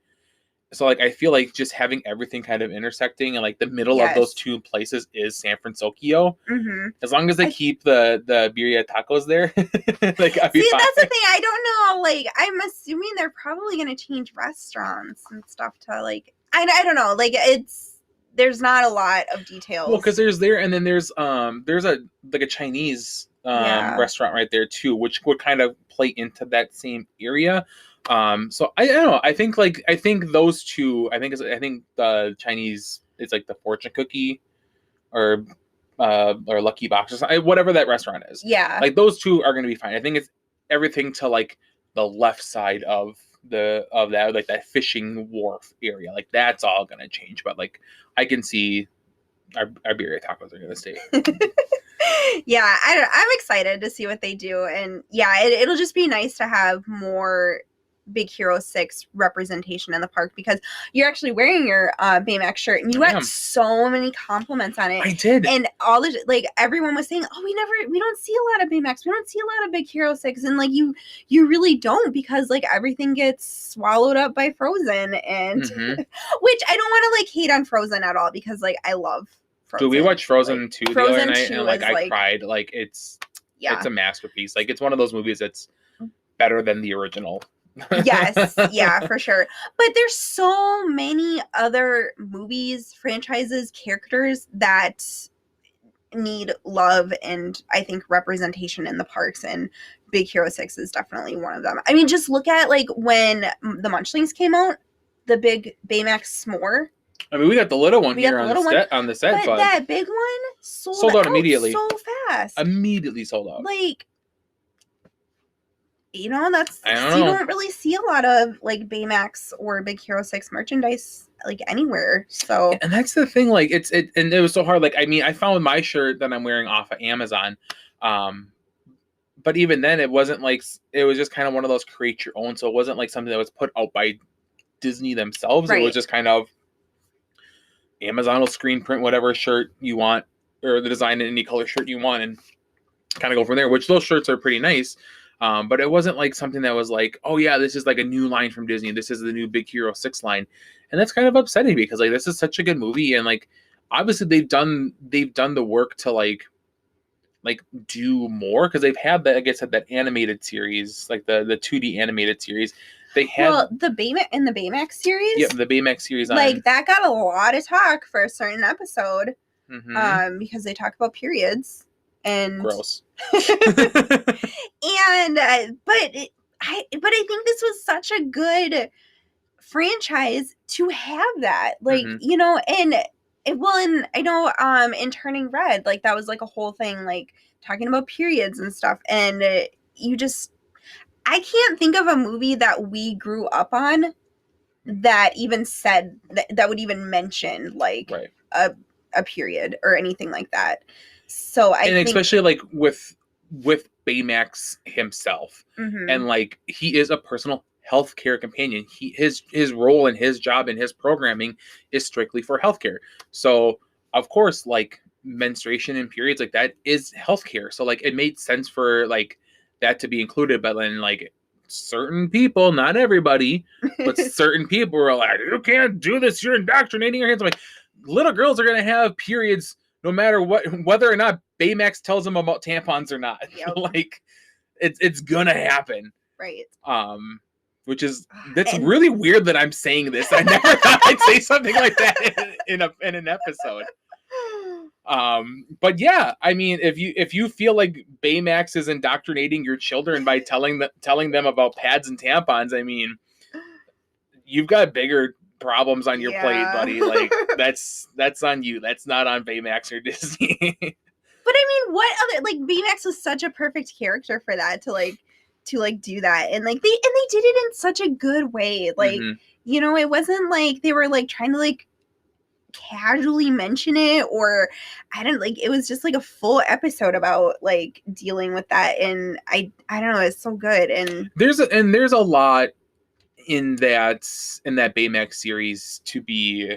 So, like, I feel like just having everything kind of intersecting and, like, the middle of those two places is San Francisco. Mm-hmm. As long as they keep the birria tacos there, like, I'd be fine. That's the thing. I don't know. Like, I'm assuming they're probably going to change restaurants and stuff to, like, I don't know. Like, there's not a lot of details. Well, because there's a Chinese restaurant right there, too, which would kind of play into that same area. So I don't know. I think those two. I think the Chinese is like the fortune cookie, or Lucky Box, or whatever that restaurant is. Yeah. Like those two are going to be fine. I think it's everything to like the left side of that, like that fishing wharf area. Like that's all going to change. But like I can see our birria tacos are going to stay. Yeah, I'm excited to see what they do, and yeah, it'll just be nice to have more Big Hero 6 representation in the park, because you're actually wearing your Baymax shirt and you got so many compliments on it. I did. And all the like everyone was saying, "Oh, we don't see a lot of Baymax. We don't see a lot of Big Hero 6." And like you really don't, because like everything gets swallowed up by Frozen, and which I don't want to like hate on Frozen at all, because like I love Frozen. Dude, we watched Frozen 2 the other night, and like I cried. Like it's a masterpiece. Like it's one of those movies that's better than the original. Yes, yeah, for sure. But there's so many other movies, franchises, characters that need love and I think representation in the parks, and Big Hero 6 is definitely one of them. I mean, just look at like when the Munchlings came out, the big Baymax s'more. I mean, we got the little one here on the set, but that big one sold out immediately, so fast. Immediately sold out. Like, you know, you don't really see a lot of like Baymax or Big Hero 6 merchandise like anywhere. So, and that's the thing. Like and it was so hard. Like, I mean, I found my shirt that I'm wearing off of Amazon. But even then it wasn't like, it was just kind of one of those create your own. So it wasn't like something that was put out by Disney themselves. Right. It was just kind of Amazon will screen print whatever shirt you want, or the design in any color shirt you want, and kind of go from there, which those shirts are pretty nice. But it wasn't like something that was like, oh yeah, this is like a new line from Disney. This is the new Big Hero 6 line. And that's kind of upsetting, because like this is such a good movie, and like obviously they've done the work to like do more, because they've had that, like I said, that animated series, like the 2D animated series. They had the Baymax series. Yeah, the Baymax series. Like that got a lot of talk for a certain episode, because they talk about periods. And gross. And but I think this was such a good franchise to have that, like, you know, and I know in Turning Red, like that was like a whole thing, like talking about periods and stuff, and I can't think of a movie that we grew up on that even said that would even mention like a period or anything like that. So I think, especially like with Baymax himself, and like he is a personal healthcare companion. His role and his job and his programming is strictly for healthcare. So of course, like menstruation and periods like that is healthcare. So like it made sense for like that to be included, but then like certain people, not everybody, but certain people were like, you can't do this, you're indoctrinating your hands. I'm like, little girls are gonna have periods no matter what, whether or not Baymax tells them about tampons or not. Yep. Like it's gonna happen. Right. Which is that's really weird that I'm saying this. I never thought I'd say something like that in an episode. But yeah, I mean, if you feel like Baymax is indoctrinating your children by telling them about pads and tampons, I mean, you've got bigger problems on your plate, buddy. Like that's on you. That's not on Baymax or Disney. But I mean, what other, like, Baymax was such a perfect character for that to do that, and like they did it in such a good way. Like, you know, it wasn't like they were like trying to like casually mention it, or I don't like, it was just like a full episode about like dealing with that, and I don't know, it's so good. And there's a lot in that Baymax series to be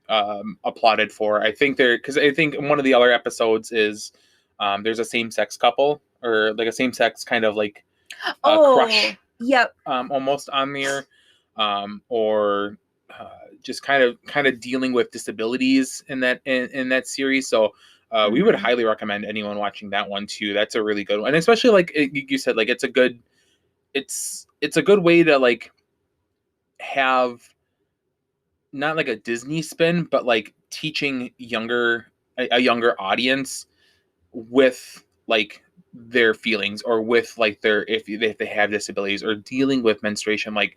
applauded for. I think because I think one of the other episodes is there's a same-sex couple, or like a same-sex kind of like crush. Yep. Almost on there, or just kind of dealing with disabilities in that series. So we would highly recommend anyone watching that one too. That's a really good one, and especially like you said, like it's a good way to like have not like a Disney spin, but like teaching a younger audience with like their feelings, or with like their if they have disabilities, or dealing with menstruation. Like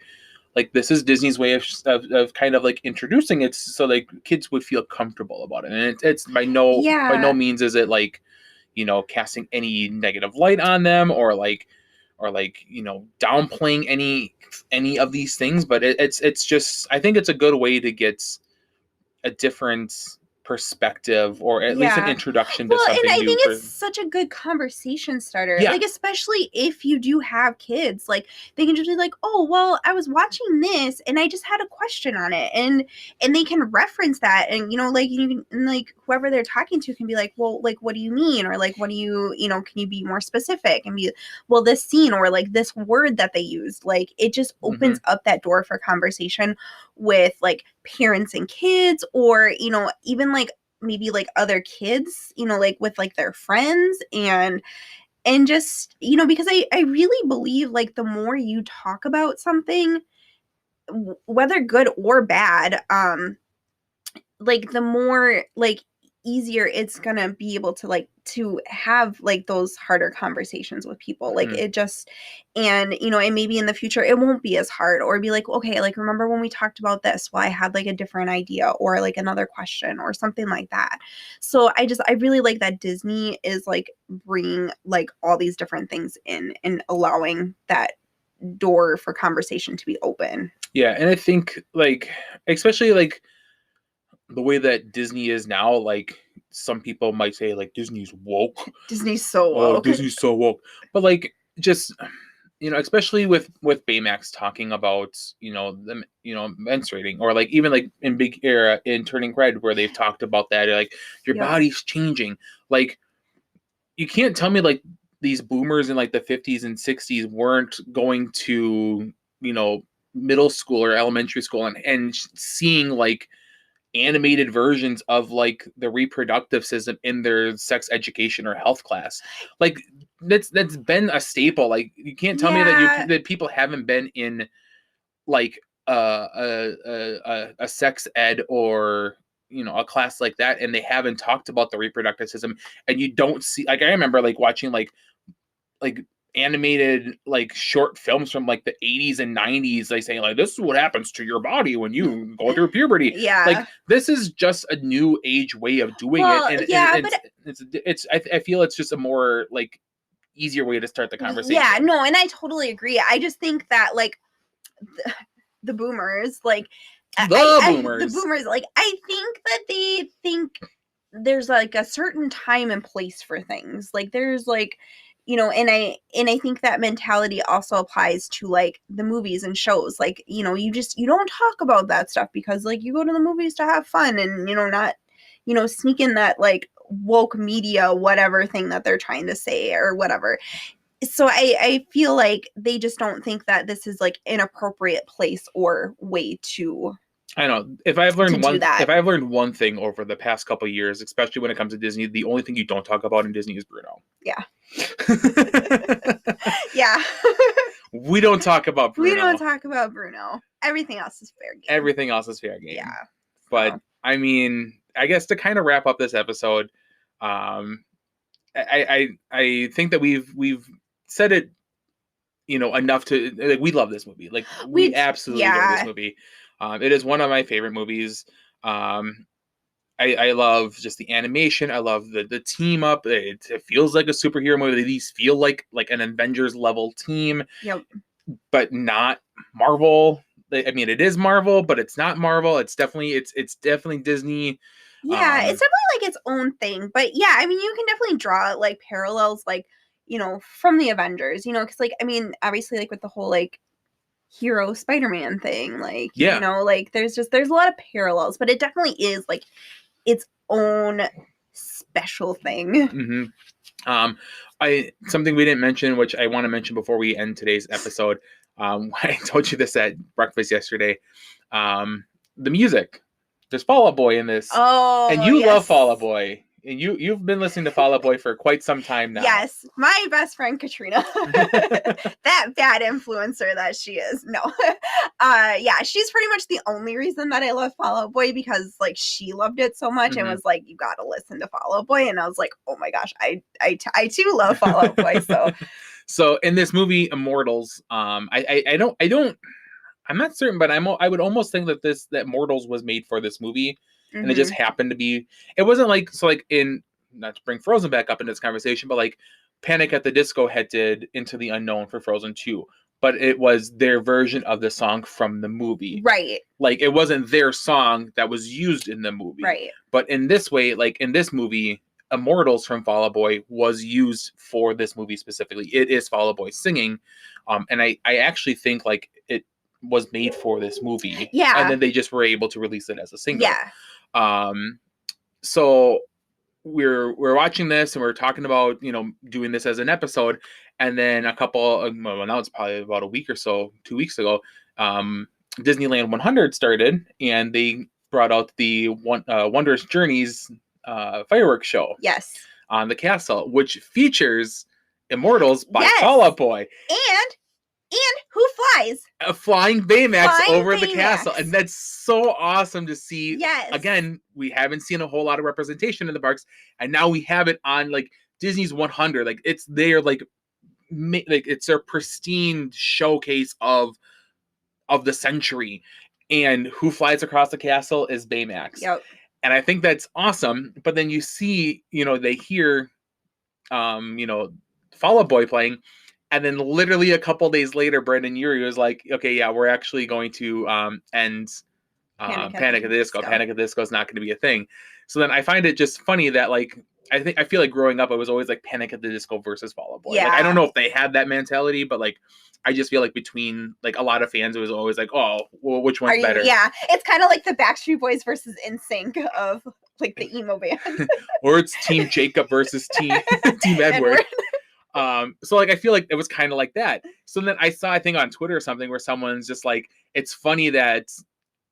this is Disney's way of kind of like introducing it so like kids would feel comfortable about it. And it's by no means is it like, you know, casting any negative light on them, or like you know, downplaying any of these things, but it's just, I think it's a good way to get a different perspective, or at least an introduction to something new. And I think it's such a good conversation starter. Like, especially if you do have kids, like they can just be like, oh, well, I was watching this and I just had a question on it, and they can reference that, and you know, like you can, and like whoever they're talking to can be like, well, like what do you mean, or like what do you, you know, can you be more specific, and be, well, this scene, or like this word that they used, like it just opens up that door for conversation with like parents and kids, or you know, even like maybe like other kids, you know, like with like their friends, and just, you know, because I really believe like the more you talk about something, whether good or bad, like the more like easier it's gonna be able to like to have like those harder conversations with people. Like it just, and you know, and maybe in the future it won't be as hard, or be like, okay, like remember when we talked about this, well, I had like a different idea, or like another question, or something like that. So I really like that Disney is like bringing like all these different things in, and allowing that door for conversation to be open. Yeah. And I think like, especially like the way that Disney is now, like some people might say like Disney's woke. Disney's so woke. Oh, Disney's so woke. But like, just, you know, especially with Baymax talking about, you know, them, you know, menstruating, or like even like in Big Era in Turning Red, where they've talked about that, like your body's changing. Like you can't tell me like these boomers in like the 50s and 60s weren't going to, you know, middle school or elementary school and seeing like animated versions of like the reproductive system in their sex education or health class. Like that's been a staple. Like you can't tell me that people haven't been in like a sex ed, or you know, a class like that, and they haven't talked about the reproductive system. And you don't see, like I remember like watching like animated like short films from like the 80s and 90s, like saying like, this is what happens to your body when you go through puberty. Like this is just a new age way of doing it, and I feel it's just a more like easier way to start the conversation. And I totally agree. I just think that like the boomers, like the boomers, like I think that they think there's like a certain time and place for things. Like there's like, and I think that mentality also applies to like the movies and shows. Like, you don't talk about that stuff because like you go to the movies to have fun and, not, sneak in that like woke media, whatever thing that they're trying to say or whatever. So I feel like they just don't think that this is like an appropriate place or way to. I know if I've learned one thing over the past couple of years, especially when it comes to Disney, the only thing you don't talk about in Disney is Bruno. Yeah. Yeah. We don't talk about Bruno. We don't talk about Bruno. Everything else is fair game. Everything else is fair game. Yeah. But I mean, I guess to kind of wrap up this episode, I think that we've said it, enough to like we love this movie. Like we absolutely love this movie. It is one of my favorite movies. I love just the animation. I love the team up. It feels like a superhero movie. These feel like an Avengers level team. Yep. But not Marvel. I mean, it is Marvel, but it's not Marvel. It's definitely Disney. Yeah, it's definitely like its own thing. But yeah, I mean, you can definitely draw like parallels, like from the Avengers. Because like I mean, obviously, like with the whole like hero Spider-Man thing, like like there's a lot of parallels, but it definitely is like its own special thing. Mm-hmm. Something we didn't mention, which I want to mention before we end today's episode. I told you this at breakfast yesterday. The music. There's Fall Out Boy in this. Oh, and you love Fall Out Boy. And you've been listening to Fall Out Boy for quite some time now. Yes, my best friend Katrina, that bad influencer that she is. No, yeah, she's pretty much the only reason that I love Fall Out Boy because like she loved it so much and was like, you got to listen to Fall Out Boy, and I was like, oh my gosh, I too love Fall Out Boy. So in this movie Immortals, I'm not certain, but I would almost think that Mortals was made for this movie. And it just happened to be. It wasn't like not to bring Frozen back up in this conversation, but like Panic at the Disco did Into the Unknown for Frozen 2, but it was their version of the song from the movie. Right. Like it wasn't their song that was used in the movie. Right. But in this way, like in this movie, Immortals from Fall Out Boy was used for this movie specifically. It is Fall Out Boy singing, and I actually think like it was made for this movie. Yeah. And then they just were able to release it as a single. Yeah. So we're watching this and we're talking about, doing this as an episode. And then now it's probably about a week or so, 2 weeks ago, Disneyland 100 started and they brought out the Wondrous Journeys fireworks show. Yes. On the castle, which features Immortals by Fall Out Boy. And who flies? A flying Baymax over the castle. And that's so awesome to see. Yes. Again, we haven't seen a whole lot of representation in the parks. And now we have it on like Disney's 100. Like it's their it's their pristine showcase of the century. And who flies across the castle is Baymax. Yep. And I think that's awesome. But then you see, they hear, Fall Out Boy playing. And then literally a couple days later, Brendan Urie was like, okay, yeah, we're actually going to end Panic at the Disco. Panic at the Disco is not going to be a thing. So then I find it just funny that like, I feel like growing up, it was always like Panic at the Disco versus Fall Out Boy. Yeah. Like, I don't know if they had that mentality, but like, I just feel like between like a lot of fans, it was always like, oh, well, which one's better? Yeah. It's kind of like the Backstreet Boys versus NSYNC of like the emo band. Or it's Team Jacob versus Team Edward. So like I feel like it was kind of like that. So then I saw, I think on Twitter or something where someone's just like, it's funny that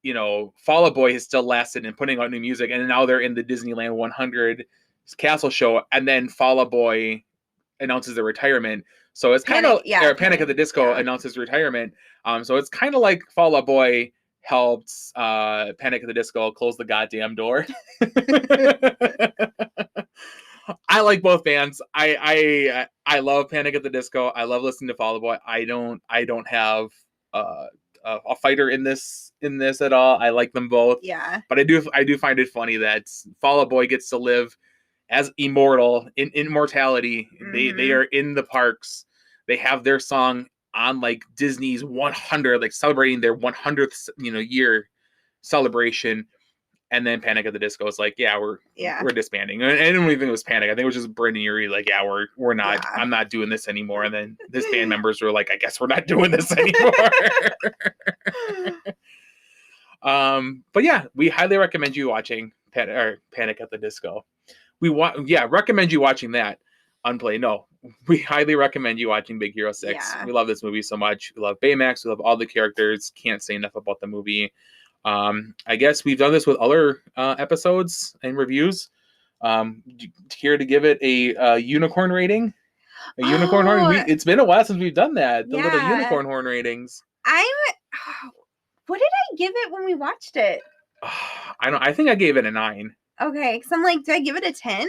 Fall Out Boy has still lasted and putting out new music, and now they're in the Disneyland 100 castle show, and then Fall Out Boy announces their retirement. So it's kind of Panic at the Disco announces retirement. So it's kind of like Fall Out Boy helped Panic at the Disco close the goddamn door. I like both bands. I love Panic at the Disco. I love listening to Fall Out Boy. I don't have a fighter in this at all. I like them both. Yeah. But I do find it funny that Fall Out Boy gets to live as immortal in immortality. Mm-hmm. They are in the parks. They have their song on like Disney's 100, like celebrating their 100th year celebration. And then Panic at the Disco is like, we're disbanding. And I didn't really think it was Panic. I think it was just Bryn and Yuri like, we're not, I'm not doing this anymore. And then his band members were like, I guess we're not doing this anymore. But yeah, we highly recommend you watching Panic at the Disco. Recommend you watching that. Unplay. No, we highly recommend you watching Big Hero 6. Yeah. We love this movie so much. We love Baymax. We love all the characters. Can't say enough about the movie. I guess we've done this with other episodes and reviews. Here to give it a unicorn rating. A unicorn horn. It's been a while since we've done that. The little unicorn horn ratings. What did I give it when we watched it? I think I gave it a 9. Okay, because I'm like, did I give it a 10?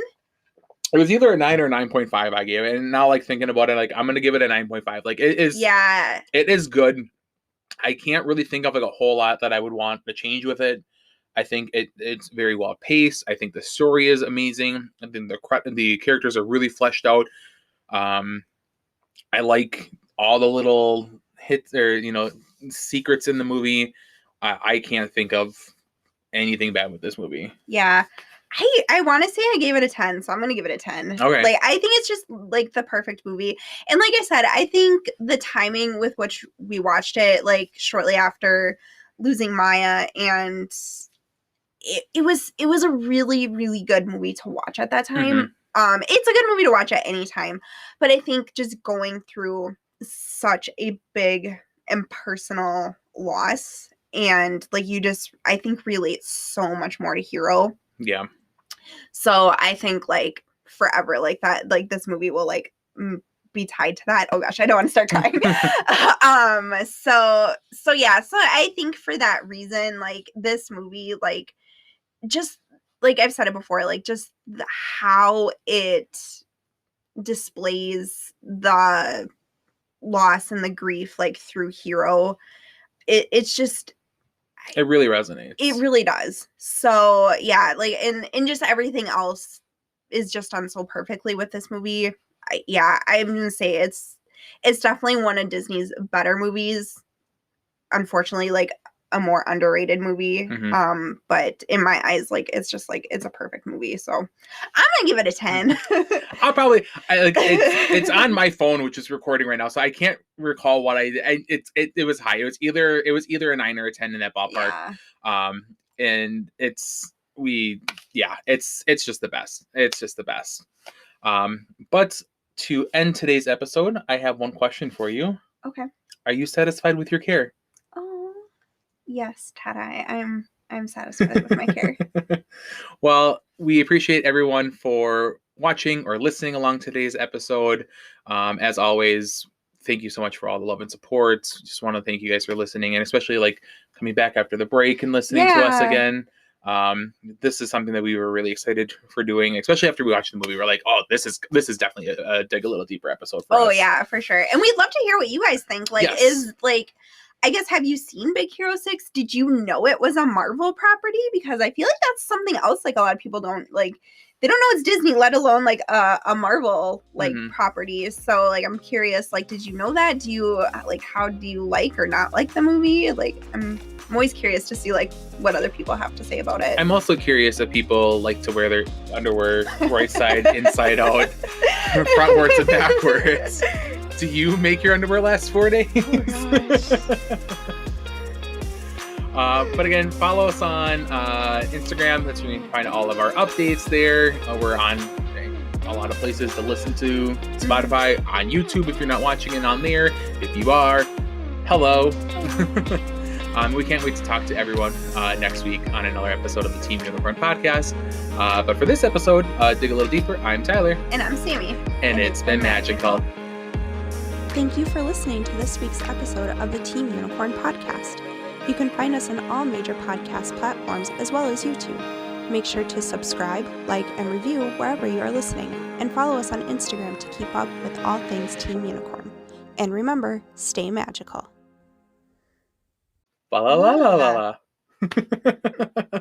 It was either a 9 or 9.5 I gave it. And now, like, thinking about it, like, I'm going to give it a 9.5. Like, it is... Yeah. It is good. I can't really think of, like, a whole lot that I would want to change with it. I think it's very well paced. I think the story is amazing. I think the characters are really fleshed out. I like all the little hits or, secrets in the movie. I can't think of anything bad with this movie. Yeah. I want to say I gave it a 10, so I'm going to give it a 10. Okay. Like, I think it's just, like, the perfect movie. And like I said, I think the timing with which we watched it, like, shortly after losing Maya, and it was a really, really good movie to watch at that time. Mm-hmm. It's a good movie to watch at any time. But I think just going through such a big and personal loss, and, like, I think relates so much more to Hero. Yeah. So I think, like, forever, like, that, like, this movie will, like, be tied to that. Oh gosh, I don't want to start crying. So yeah, so I think for that reason, like, this movie, like, just, like I've said it before, like, just how it displays the loss and the grief, like, through Hero, it's just... It really resonates. It really does. So yeah, like, and just everything else is just done so perfectly with this movie. I'm gonna say it's definitely one of Disney's better movies. Unfortunately, like, a more underrated movie. Mm-hmm. But in my eyes, like, it's just, like, it's a perfect movie. So I'm gonna give it a 10. I'll probably it's on my phone, which is recording right now, so I can't recall what it was high. It was either a 9 or a 10 in that ballpark. Yeah. And it's just the best. It's just the best. But to end today's episode, I have one question for you. Okay. Are you satisfied with your care? Yes, Tada. I'm satisfied with my care. Well, we appreciate everyone for watching or listening along today's episode. As always, thank you so much for all the love and support. Just want to thank you guys for listening, and especially, like, coming back after the break and listening to us again. This is something that we were really excited for doing, especially after we watched the movie. We're like, oh, this is definitely a dig a little deeper episode for us. Oh yeah, for sure. And we'd love to hear what you guys think. Like, yes. I guess, have you seen Big Hero 6? Did you know it was a Marvel property? Because I feel like that's something else, like, a lot of people don't, like, they don't know it's Disney, let alone, like, a Marvel, like, mm-hmm. property. So, like, I'm curious, like, did you know that? Do you, like, how do you like or not like the movie? Like, I'm always curious to see, like, what other people have to say about it. I'm also curious if people like to wear their underwear right side, inside out, frontwards and backwards. Do you make your underwear last 4 days? Oh, but again, follow us on Instagram. That's where you can find all of our updates there. We're on a lot of places to listen to. Spotify, on YouTube if you're not watching it on there. If you are, hello. We can't wait to talk to everyone next week on another episode of the Team Unicorn podcast. But for this episode, dig a little deeper. I'm Tyler. And I'm Sammy. And it's been magical. Thank you for listening to this week's episode of the Team Unicorn podcast. You can find us on all major podcast platforms as well as YouTube. Make sure to subscribe, like, and review wherever you are listening, and follow us on Instagram to keep up with all things Team Unicorn. And remember, stay magical. La la la la la.